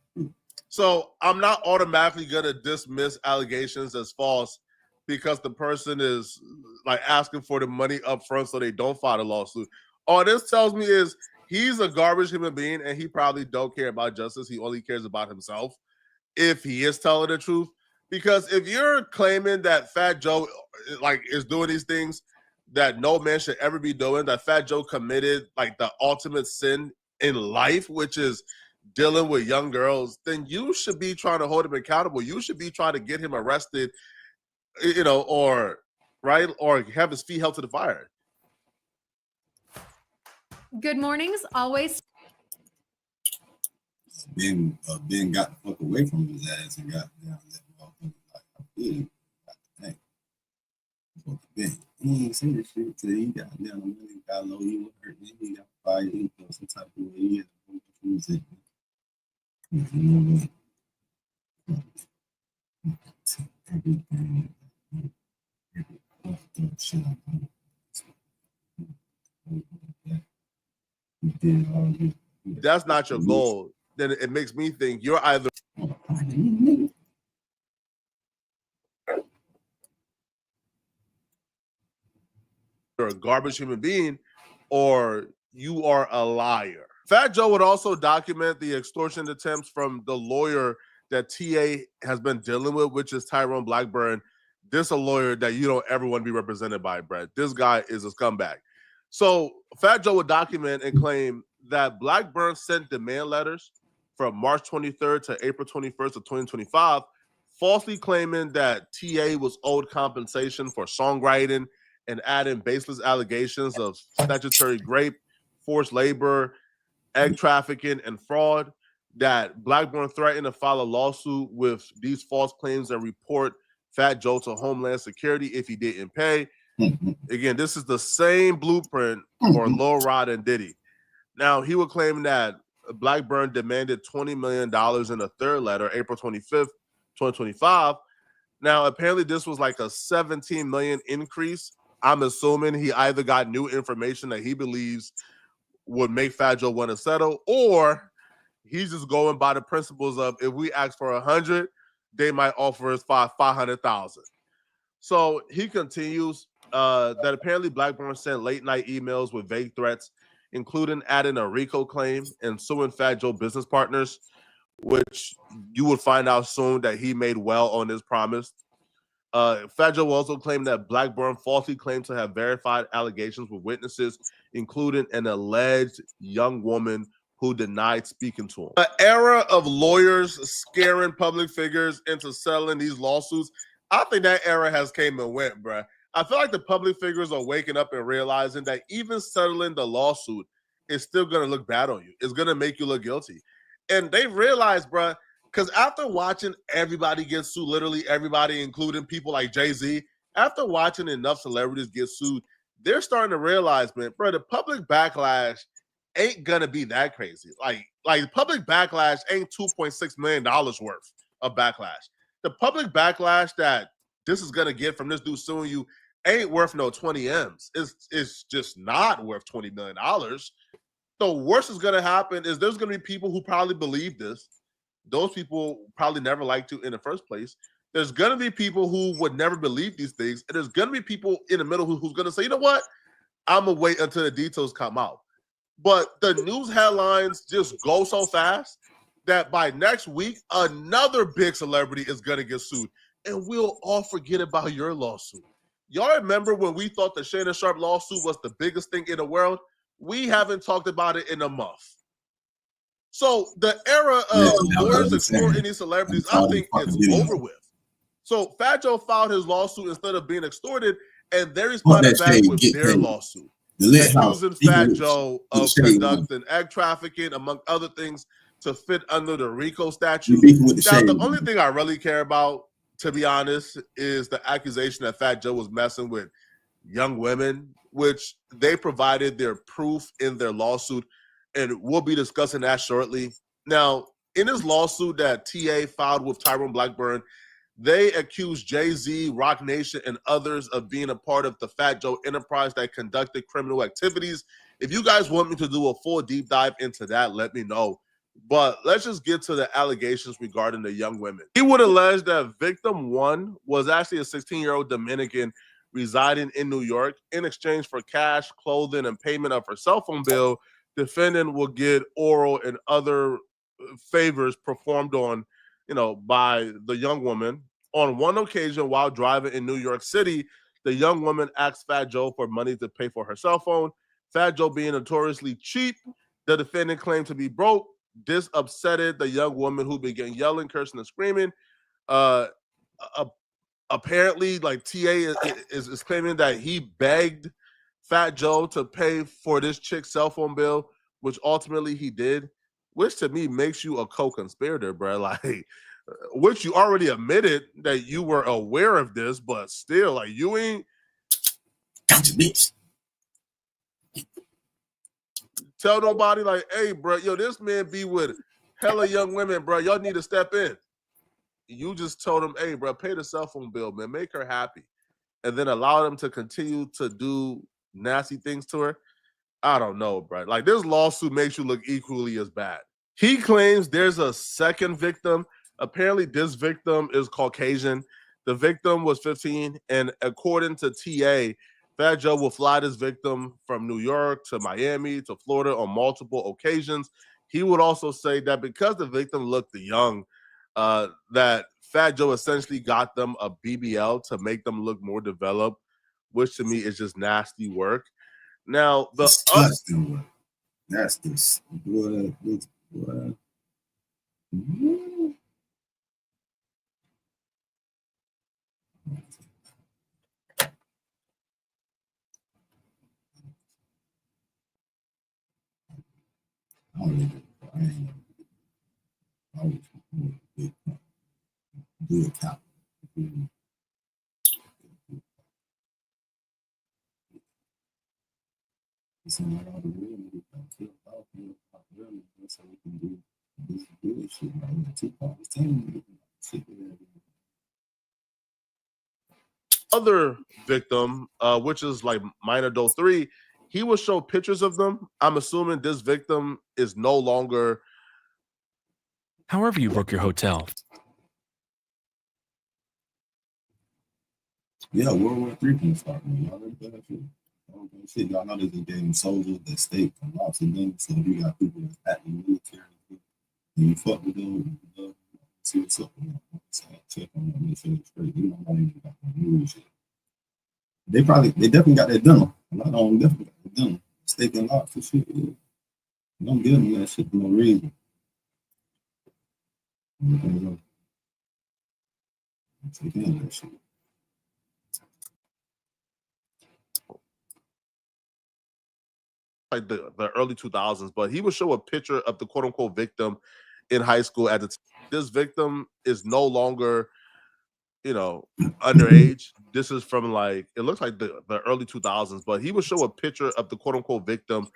So I'm not automatically gonna dismiss allegations as false because the person is like asking for the money up front so they don't file a lawsuit. All this tells me is he's a garbage human being and he probably don't care about justice. He only cares about himself if he is telling the truth. Because if you're claiming that Fat Joe like is doing these things that no man should ever be doing, that Fat Joe committed like the ultimate sin in life, which is dealing with young girls, then you should be trying to hold him accountable. You should be trying to get him arrested, you know, or right, or have his feet held to the fire. Good mornings, always. Ben got the fuck away from his ass and got down that motherfucker like, yeah, hey, Ben, he ain't say this shit till he got down the money, got low, he was hurt, then he got fired, he felt some type of way, he had to lose it. You know what? Everything, every fucked up shit I did all this. That's not your goal. Then it makes me think you're either a garbage human being or you are a liar. Fat Joe would also document the extortion attempts from the lawyer that TA has been dealing with, which is Tyrone Blackburn. This is a lawyer that you don't ever want to be represented by, Brett. This guy is a scumbag. So Fat Joe would document and claim that Blackburn sent demand letters from March 23rd to April 21st of 2025, falsely claiming that TA was owed compensation for songwriting and adding baseless allegations of statutory rape, forced labor, egg trafficking, and fraud, that Blackburn threatened to file a lawsuit with these false claims and report Fat Joe to Homeland Security if he didn't pay. Again, this is the same blueprint for Lil Rod and Diddy. Now, he would claim that Blackburn demanded $20 million in a third letter, April 25th, 2025. Now, apparently this was like a $17 million increase. I'm assuming he either got new information that he believes would make Fat Joe want to settle, or he's just going by the principles of if we ask for 100, they might offer us 500,000. So he continues that apparently Blackburn sent late night emails with vague threats, including adding a RICO claim and suing Fat Joe business partners, which you would find out soon that he made well on his promise. Fat Joe also claimed that Blackburn falsely claimed to have verified allegations with witnesses, including an alleged young woman who denied speaking to him. The era of lawyers scaring public figures into settling these lawsuits, I think that era has came and went, bruh. I feel like the public figures are waking up and realizing that even settling the lawsuit is still going to look bad on you. It's going to make you look guilty. And they realize, bruh, because after watching everybody get sued, literally everybody, including people like Jay-Z, after watching enough celebrities get sued, they're starting to realize, man, bro, the public backlash ain't gonna be that crazy. Like public backlash ain't $2.6 million worth of backlash. The public backlash that this is gonna get from this dude suing you ain't worth no 20 M's. It's just not worth $20 million. The worst is gonna happen is there's gonna be people who probably believe this. Those people probably never liked you in the first place. There's going to be people who would never believe these things. And there's going to be people in the middle who's going to say, you know what? I'm going to wait until the details come out. But the news headlines just go so fast that by next week, another big celebrity is going to get sued. And we'll all forget about your lawsuit. Y'all remember when we thought the Shannon Sharpe lawsuit was the biggest thing in the world? We haven't talked about it in a month. So the era of lawyers exploring any celebrities, I think it's over with. So Fat Joe filed his lawsuit instead of being extorted, and they responded back with their lawsuit, accusing Fat Joe of conducting egg trafficking, among other things, to fit under the RICO statute. Now, the only thing I really care about, to be honest, is the accusation that Fat Joe was messing with young women, which they provided their proof in their lawsuit. And we'll be discussing that shortly. Now, in his lawsuit that TA filed with Tyrone Blackburn, they accused Jay-Z, Roc Nation, and others of being a part of the Fat Joe enterprise that conducted criminal activities If you guys want me to do a full deep dive into that, let me know. But let's just get to the allegations regarding the young women. He would allege that victim 1 was actually a 16-year-old Dominican residing in New York. In exchange for cash, clothing, and payment of her cell phone bill, defendant will get oral and other favors performed on, by the young woman. On one occasion, while driving in New York City, the young woman asked Fat Joe for money to pay for her cell phone. Fat Joe, being notoriously cheap, the defendant claimed to be broke. This upsetted the young woman, who began yelling, cursing, and screaming. Apparently, like, TA is claiming that he begged Fat Joe to pay for this chick's cell phone bill, which ultimately he did, which to me makes you a co-conspirator, bro. Like, which you already admitted that you were aware of this, but still, like, you ain't got your bitch. Tell nobody, like, hey, bro, this man be with hella young women, bro. Y'all need to step in. You just told him, hey, bro, pay the cell phone bill, man. Make her happy. And then allow them to continue to do nasty things to her. I don't know, bro. Like, this lawsuit makes you look equally as bad. He claims there's a second victim. Apparently, this victim is Caucasian. The victim was 15, and according to TA, Fat Joe will fly this victim from New York to Miami to Florida on multiple occasions. He would also say that because the victim looked young, that Fat Joe essentially got them a BBL to make them look more developed, which to me is just nasty work. Now, disgusting work. That's this. What? Other victim, which is like minor doe 3, he will show pictures of them. I'm assuming this victim is no longer. However you book your hotel. Yeah, World War III can start. Y'all ready for that shit? Y'all know they just gave them soldiers that stake and lots of them. So you got people that's at the military, and you fuck with them, see what's up with them. Check on them, make sure they're straight. You don't know anything about the new shit. They definitely got that done. A lot of them definitely got that done. Stake and lots and shit. Yeah. Don't give them that shit for no reason. Take in that shit. Like the early 2000s, but he would show a picture of the quote unquote victim in high school at the time. This victim is no longer, underage. This is from it looks like the early 2000s, but he would show a picture of the quote unquote victim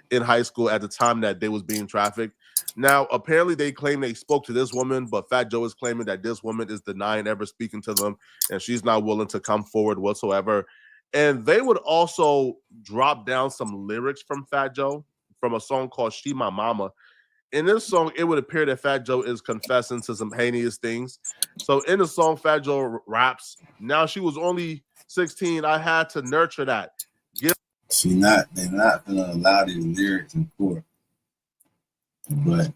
in high school at the time that they was being trafficked. Now, apparently they claim they spoke to this woman, but Fat Joe is claiming that this woman is denying ever speaking to them, and she's not willing to come forward whatsoever. And they would also drop down some lyrics from Fat Joe from a song called She My Mama. In this song, it would appear that Fat Joe is confessing to some heinous things. So in the song, Fat Joe raps, now she was only 16. I had to nurture that. They're not gonna allow these lyrics in court. But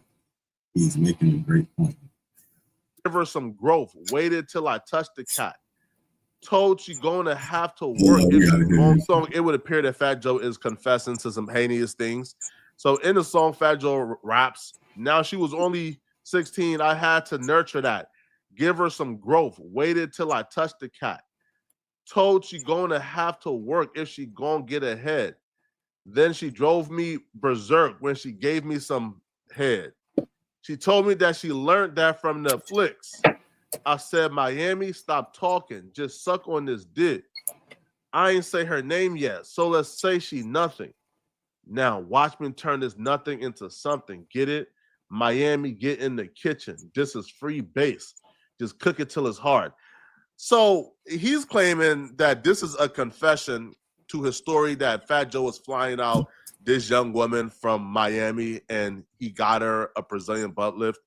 he's making a great point. Give her some growth. Waited till I touched the cat. Told she gonna have to work. Song, it would appear that Fat Joe is confessing to some heinous things. So in the song, Fat Joe raps, now she was only 16. I had to nurture that. Give her some growth. Waited till I touched the cat. Told she gonna have to work if she gonna get ahead. Then she drove me berserk when she gave me some head. She told me that she learned that from the flicks. I said, Miami, stop talking. Just suck on this dick. I ain't say her name yet, so let's say she nothing. Now, watch me turn this nothing into something. Get it? Miami, get in the kitchen. This is free base. Just cook it till it's hard. So he's claiming that this is a confession to his story that Fat Joe was flying out this young woman from Miami and he got her a Brazilian butt lift.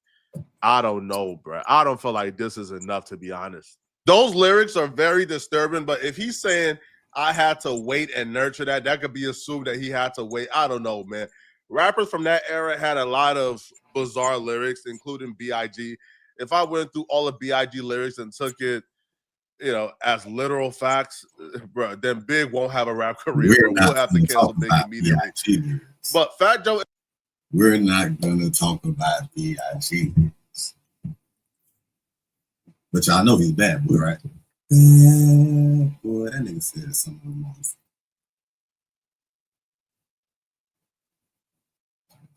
I don't know, bro. I don't feel like this is enough, to be honest. Those lyrics are very disturbing, but if he's saying I had to wait and nurture that, that could be assumed that he had to wait. I don't know, man. Rappers from that era had a lot of bizarre lyrics, including B.I.G. If I went through all of B.I.G. lyrics and took it, as literal facts, bro, then Big won't have a rap career. We'll have to cancel Big immediately. B.I.G. But Fat Joe, we're not gonna talk about B.I.G. But y'all know he's bad boy, right? Bad boy, that nigga said some of the most.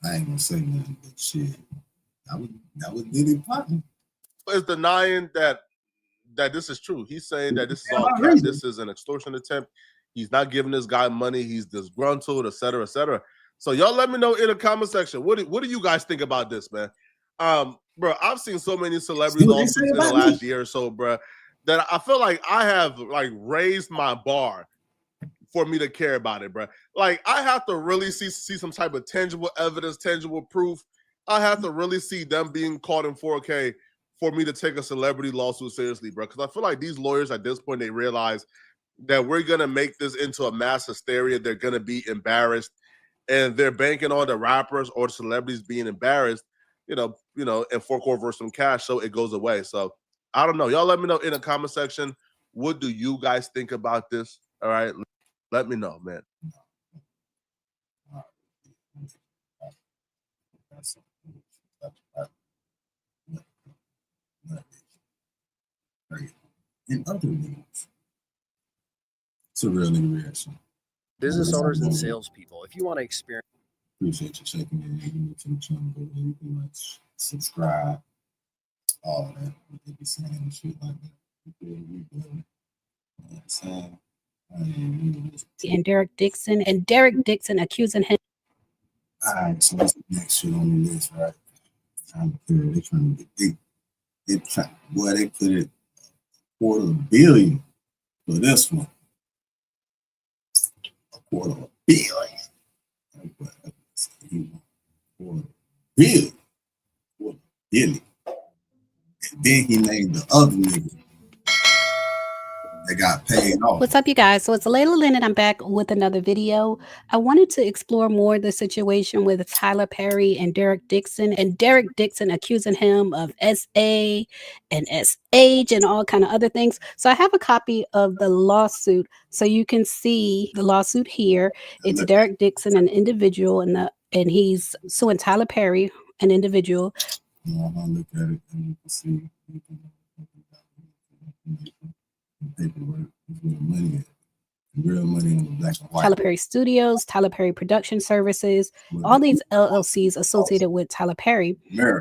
I ain't gonna say nothing, but shit, that was Diddy popping. is denying that this is true. He's saying that this is all cap. This is an extortion attempt. He's not giving this guy money. He's disgruntled, et cetera, et cetera. So y'all let me know in the comment section. What do you guys think about this, man? Bro, I've seen so many celebrity lawsuits in the last year or so, bro, that I feel like I have raised my bar for me to care about it, bro. Like I have to really see some type of tangible evidence, tangible proof. I have to really see them being caught in 4K for me to take a celebrity lawsuit seriously, bro. Because I feel like these lawyers at this point, they realize that we're gonna make this into a mass hysteria. They're gonna be embarrassed, and they're banking on the rappers or celebrities being embarrassed, and fork over some cash so it goes away. So I don't know. Y'all let me know in the comment section. What do you guys think about this? All right, let me know, man. In other news, it's a real nigga reaction. Business owners and salespeople, if you want to experience. Appreciate you checking in. You can to the channel, you can subscribe, all that. What they be saying and shit like that. You know what I'm saying? And Derek Dixon accusing him. All right, so what's the next shit on the list, right? They trying to get they put it $250 million for this one. $250 million. $250 million. And then he named the other nigga that got paid off. What's up, you guys? So it's Layla Lynn, and I'm back with another video. I wanted to explore more the situation with Tyler Perry and Derek Dixon, accusing him of SA and SH and all kind of other things. So I have a copy of the lawsuit, so you can see the lawsuit here. It's Derek Dixon, an individual, and he's suing Tyler Perry, an individual. Look at it and you can see paperwork, real money on the black and white. Tyler Perry Studios, Tyler Perry Production Services, all these LLCs associated with Tyler Perry.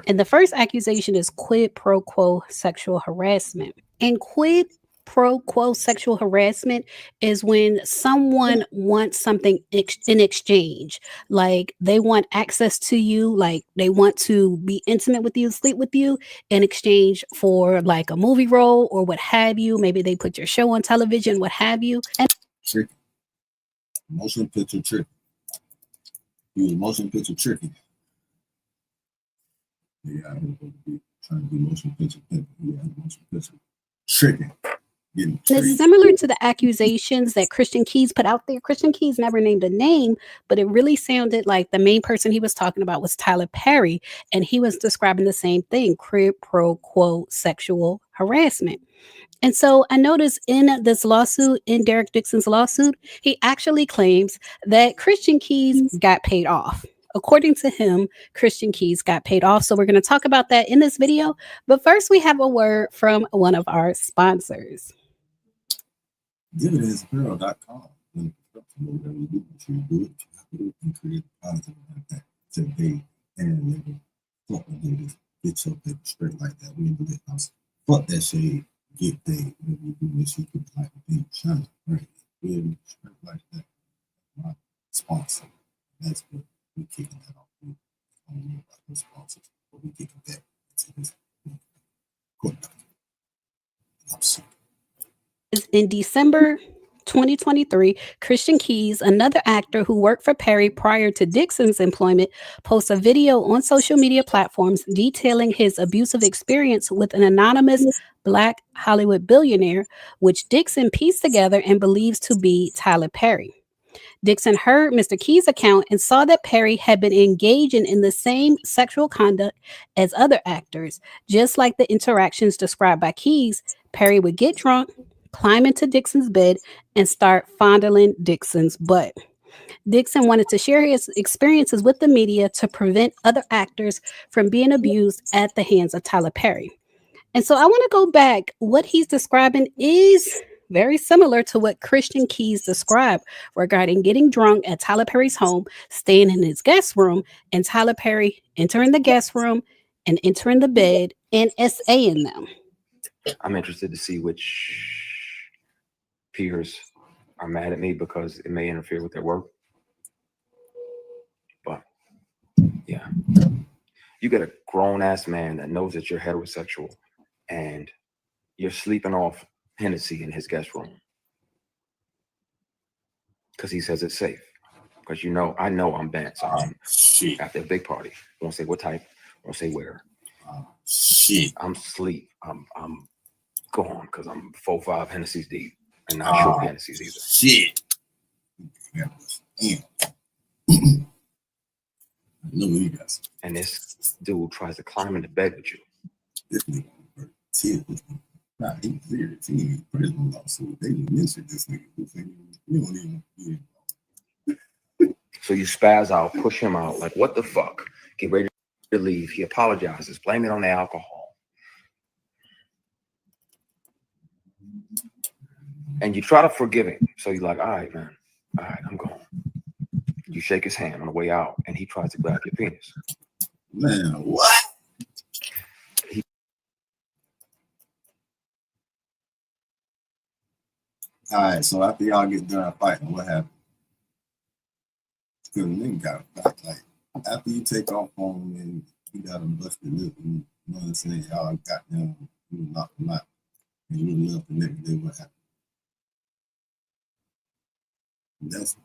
And the first accusation is quid pro quo sexual harassment. And quid pro quo sexual harassment is when someone wants something in exchange, like they want access to you, like they want to be intimate with you, sleep with you in exchange for like a movie role or what have you. Maybe they put your show on television, what have you. And tricky. Motion picture tricky. He was motion picture tricky. Yeah, I was trying to do motion picture tricky. Yeah, motion picture tricky. It's similar to the accusations that Christian Keys put out there. Christian Keys never named a name, but it really sounded like the main person he was talking about was Tyler Perry, and he was describing the same thing, quid pro quo sexual harassment. And so I noticed in this lawsuit, in Derek Dixon's lawsuit, he actually claims that Christian Keys got paid off. According to him, Christian Keys got paid off. So we're going to talk about that in this video. But first, we have a word from one of our sponsors. Dividendsapparel.com. Whatever you do, and create a positive impact today and later. Fuck the haters. Get your paper straight like that. We in the lit house. Fuck that shade. Get paid. Whatever you do, this you can like a thing shine. Right. Straight like that. My sponsor. That's what we're kicking that off. We don't know about those sponsors, but we're kicking that into this. Cool. I'm sorry. In December 2023, Christian Keys, another actor who worked for Perry prior to Dixon's employment, posts a video on social media platforms detailing his abusive experience with an anonymous Black Hollywood billionaire, which Dixon pieced together and believes to be Tyler Perry. Dixon heard Mr. Keys' account and saw that Perry had been engaging in the same sexual conduct as other actors. Just like the interactions described by Keys, Perry would get drunk, climb into Dixon's bed, and start fondling Dixon's butt. Dixon wanted to share his experiences with the media to prevent other actors from being abused at the hands of Tyler Perry. And so I want to go back. What he's describing is very similar to what Christian Keys described regarding getting drunk at Tyler Perry's home, staying in his guest room, and Tyler Perry entering the guest room and entering the bed and SAing them. I'm interested to see which peers are mad at me because it may interfere with their work. But yeah, you get a grown-ass man that knows that you're heterosexual and you're sleeping off Hennessy in his guest room because he says it's safe. Because I know I'm bent, so I'm after a big party. Won't say what type, won't say where. I'm sleep. I'm gone because I'm 4-5 Hennessy's deep and not short Hennessy's either. Shit. No, you guys. And this dude tries to climb into bed with you. This nigga, nah, he cleared. He ain't prison lawsuit. They didn't mention this nigga. We don't even. So you spaz out, push him out, like what the fuck? Get ready to leave. He apologizes, blame it on the alcohol. And you try to forgive him. So you're like, all right, man. All right, I'm going. You shake his hand on the way out, and he tries to grab your penis. Man, what? All right, so after y'all get done fighting, what happened? Because the nigga got back. Like, after you take off on him and he got a busted lip, and you know what I'm saying? Y'all got them, you knocked him out. And you left the next day, what happened? That's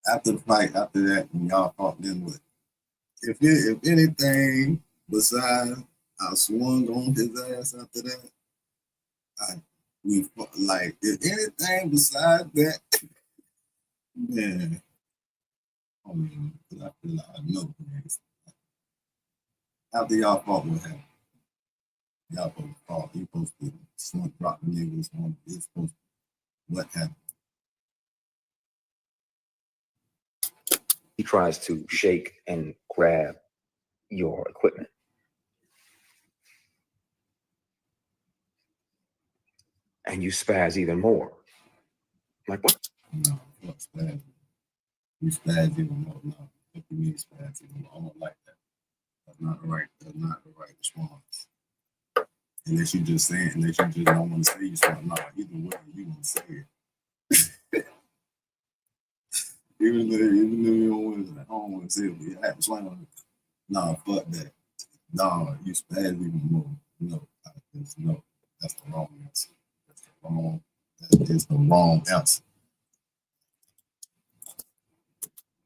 after the fight, after that, when y'all fought, then what? If anything besides I swung on his ass after that, if anything besides that, man, I mean, because I feel like I know. Man. After y'all fought, what happened? Y'all supposed to fall. You supposed to swing, drop the niggas on. It's supposed to. What happened? He tries to shake and grab your equipment. And you spaz even more. Like what? No, fuck spaz. You spaz even more. No, what you mean spaz even more? I don't like that. That's not the right response. Unless you just don't want to say you something. No, either way, you want to say it. Even if you don't want to say it, but you have to swing on it. No, fuck that. No, you spaz even more. No, that's the wrong answer. That is the wrong answer.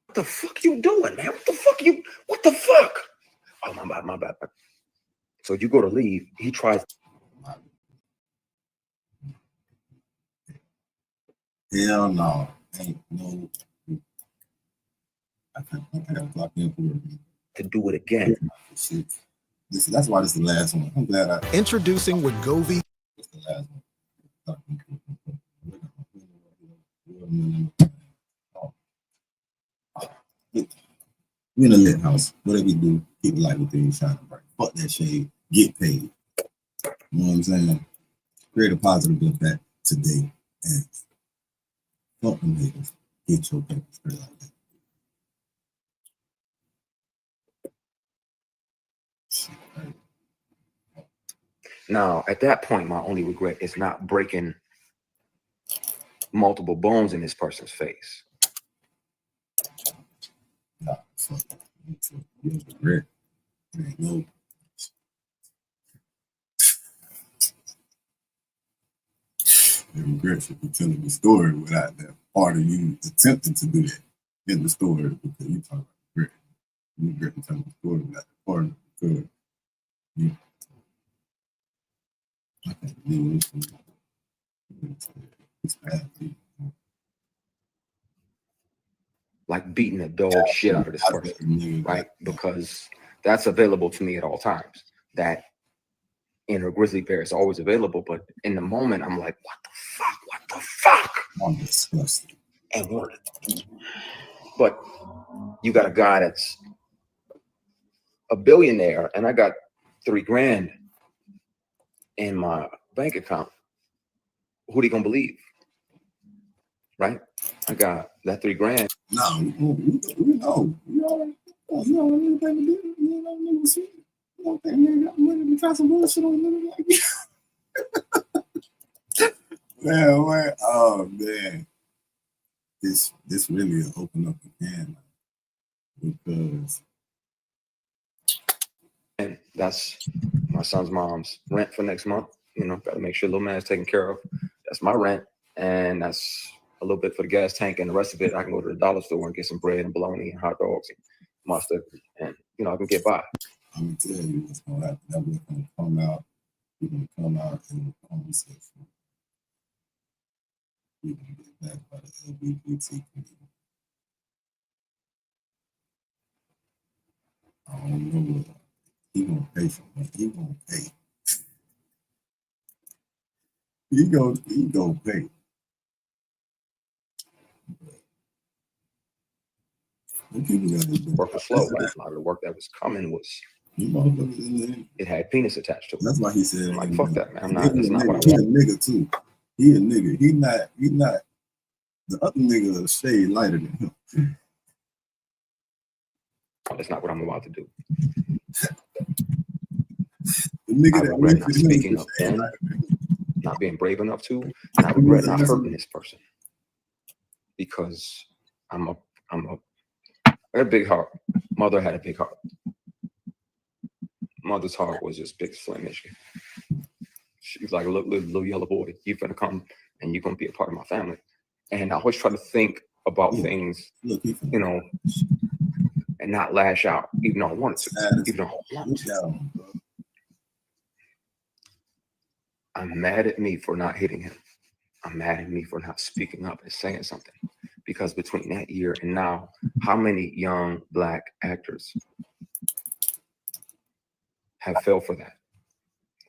What the fuck you doing, man? What the fuck? Oh, my bad. So you go to leave, he tries. Hell no. Ain't no. I gotta clock in for it. To do it again. Shit. That's why this is the last one. I'm glad Introducing Wegovy. It's the last one. We in a lit house. Whatever you do, keep the light within, shine bright. Fuck that shade. Get paid. You know what I'm saying? Create a positive impact today. And fuck them niggas. Get your paper straight like that. Now, at that point, my only regret is not breaking multiple bones in this person's face. Nah, fuck that. No regret. There ain't no. and regrets for telling the story without that part of you attempting to do that in the story because you talk about regret. You regret telling the story without the part of it because you. I can't believe this. It's bad. Like beating the dog shit out of this person, right? Because that's available to me at all times. That inner grizzly bear is always available, but in the moment, I'm like, what the fuck? What the fuck? I'm disgusted. And but you got a guy that's a billionaire, and I got $3 grand in my bank account. Who they gonna believe? Right? I got that $3 grand. No, we know. You know anything to do. You know, niggas see. You don't think nigga got money to try some bullshit on nigga like you. Man, oh man. This really will open up a can because and that's my son's mom's rent for next month. You know, gotta make sure little man's taken care of. That's my rent, and that's a little bit for the gas tank, and the rest of it I can go to the dollar store and get some bread and bologna and hot dogs and mustard, and you know I can get by. I'm gonna tell you what's gonna happen. That was gonna come out. We're gonna come out in the conversation. We're gonna get back by the LGBT community. I don't know what he gonna pay for, but he gonna pay. He gonna pay. Work was slow, right? A lot of the work that was coming was it had penis attached to it. That's why he said, I'm like, fuck that, man. I'm not. That's not what I He a want. nigga too. He a nigga. He not. The other nigga is a shade lighter than him. That's not what I'm about to do. The nigga I that regret not went to him speaking is up a shade then, lighter than him. not being brave enough to, and I regret not hurting this person because I had a big heart. Mother had a big heart. Mother's heart was just big, slim Michigan. She was like a little yellow boy. You're gonna come and you're gonna be a part of my family. And I always try to think about things, you know, and not lash out, even though I wanted to. Even though I wanted to. I'm mad at me for not hitting him. I'm mad at me for not speaking up and saying something. Because between that year and now, how many young Black actors have fell for that?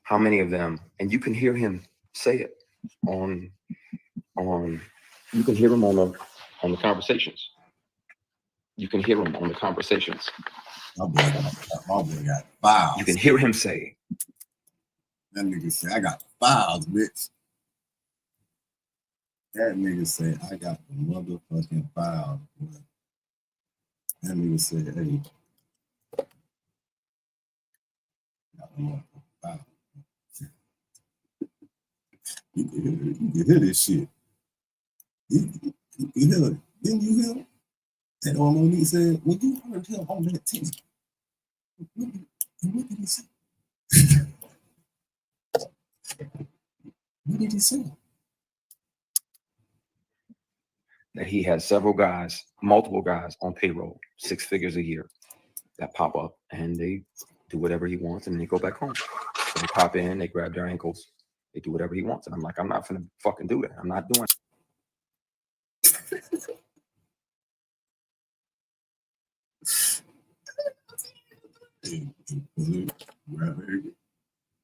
How many of them? And you can hear him say it on you can hear him on the conversations. You can hear him on the conversations. My boy got files. You can hear him say, that nigga say, I got files, bitch. That nigga say, I got the motherfucking files, boy. That nigga say, hey, got the motherfucking files. You can hear this shit. You hear it. Didn't you hear it? And Monique said, when you heard him on that tape, what did he say? What did he say? that he has several guys, multiple guys on payroll, 6 figures a year that pop up and they do whatever he wants and they go back home. So they pop in, they grab their ankles, they do whatever he wants. And I'm like, I'm not gonna fucking do that. I'm not doing it.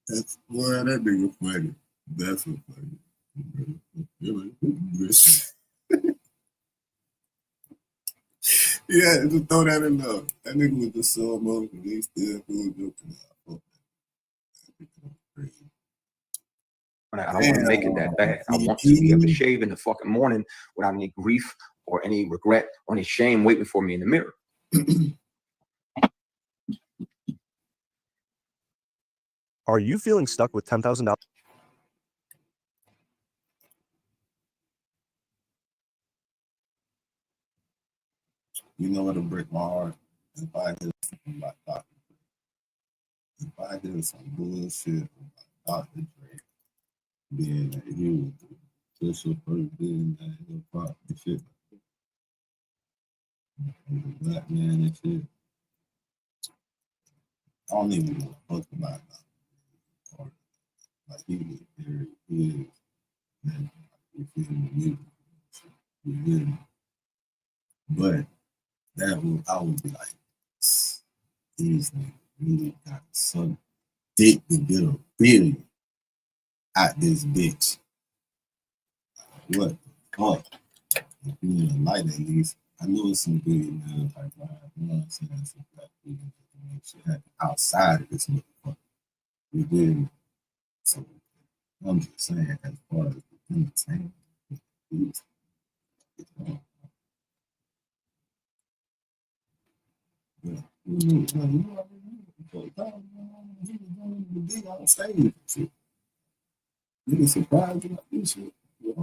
That's boy, that nigga funny. That's what funny. Yeah, just throw that in there. That nigga was just so emotional. He still doing joking. I don't want to make it that bad. I want to be able to shave in the fucking morning without any grief or any regret or any shame waiting for me in the mirror. Are you feeling stuck with $10,000? You know what'll break my heart? If I hear something about Dr. Dre. If I hear some bullshit about Dr. Dre being that he was Just your first billion hip hop and shit. Black man and shit. I don't even know what the fuck about it. Like he was very good. Man, you feel me? You feel me? But that would, I would be like, these niggas really got some dick to get $1 billion out this bitch. What the fuck? If you in a light at least, I know it's some billionaires like that. You know what I'm saying? Some black people that make shit happen outside of this motherfucker. You did. So I'm just saying, as far as the entertainment,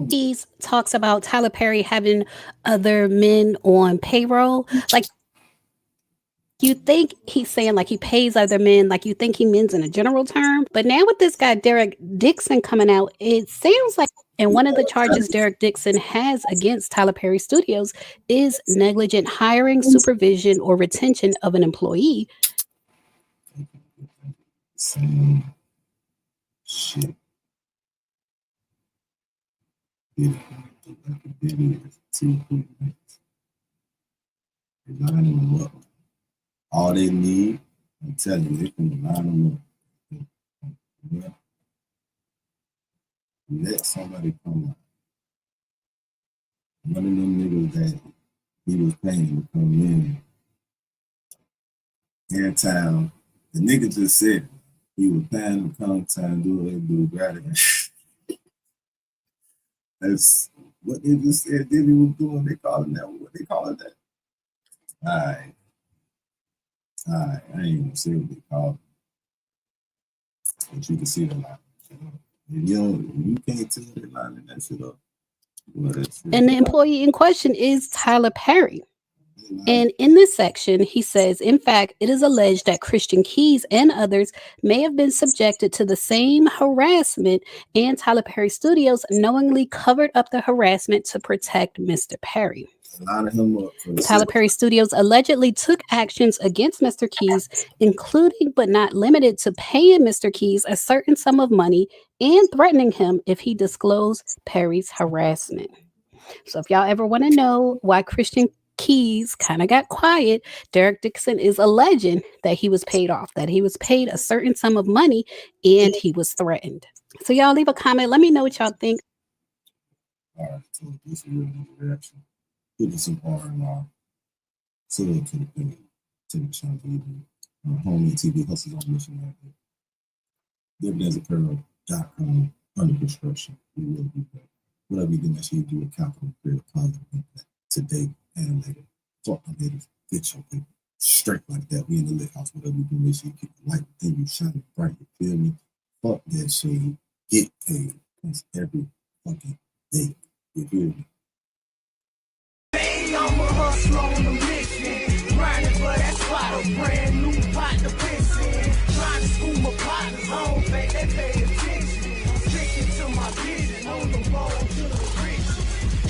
He talks about Tyler Perry having other men on payroll. Like, you think he's saying like he pays other men, like you think he means in a general term. But now with this guy, Derek Dixon, coming out, it sounds like, and one of the charges Derek Dixon has against Tyler Perry Studios is negligent hiring, supervision, or retention of an employee. Same shit. Lining them up. All they need, I'm telling you, they can line them up. Yeah. Let somebody come out. One of them niggas that he was paying to come in town, the nigga just said he was paying him to come to town, do what they do, gratitude. That's what they just said Diddy was doing. They call it that. What they call it that? Alright, I ain't gonna say what they call it. But you can see the line. You can't tell they lining that shit up. And the employee in question is Tyler Perry. And in this section, he says, in fact, it is alleged that Christian Keys and others may have been subjected to the same harassment, and Tyler Perry Studios knowingly covered up the harassment to protect Mr. Perry. Tyler Perry Studios allegedly took actions against Mr. Keys, including but not limited to paying Mr. Keys a certain sum of money and threatening him if he disclosed Perry's harassment. So if y'all ever want to know why Christian Keys kind of got quiet, Derek Dixon is alleging that he was paid off, that he was paid a certain sum of money and he was threatened. So y'all leave a comment. Let me know what y'all think. All right, so this is a real reaction. Put some R&R to the channel, Homeland TV hustles on mission. DividendApparel.com under construction. We will be back. Whatever you do, make sure you do a capital, create a positive impact today and later. Fuck the haters, get your people straight like that. We in the lit house, whatever you do, make sure you keep the light within you shining bright. You feel me? Fuck that shit. Get paid. That's every fucking day. You feel me? I'm a hustler on a mission, grinding for that spot, a brand new pot to piss in. Trying to school my partners home, they pay attention. Sticking to my vision, on the road to the riches.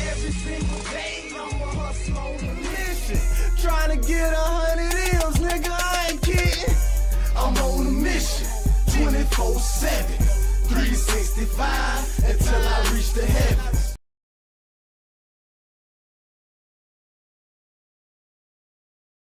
Every single day, I'm a hustler on a mission. Trying to get 100 M's, nigga, I ain't kidding. I'm on a mission, 24/7, 365, until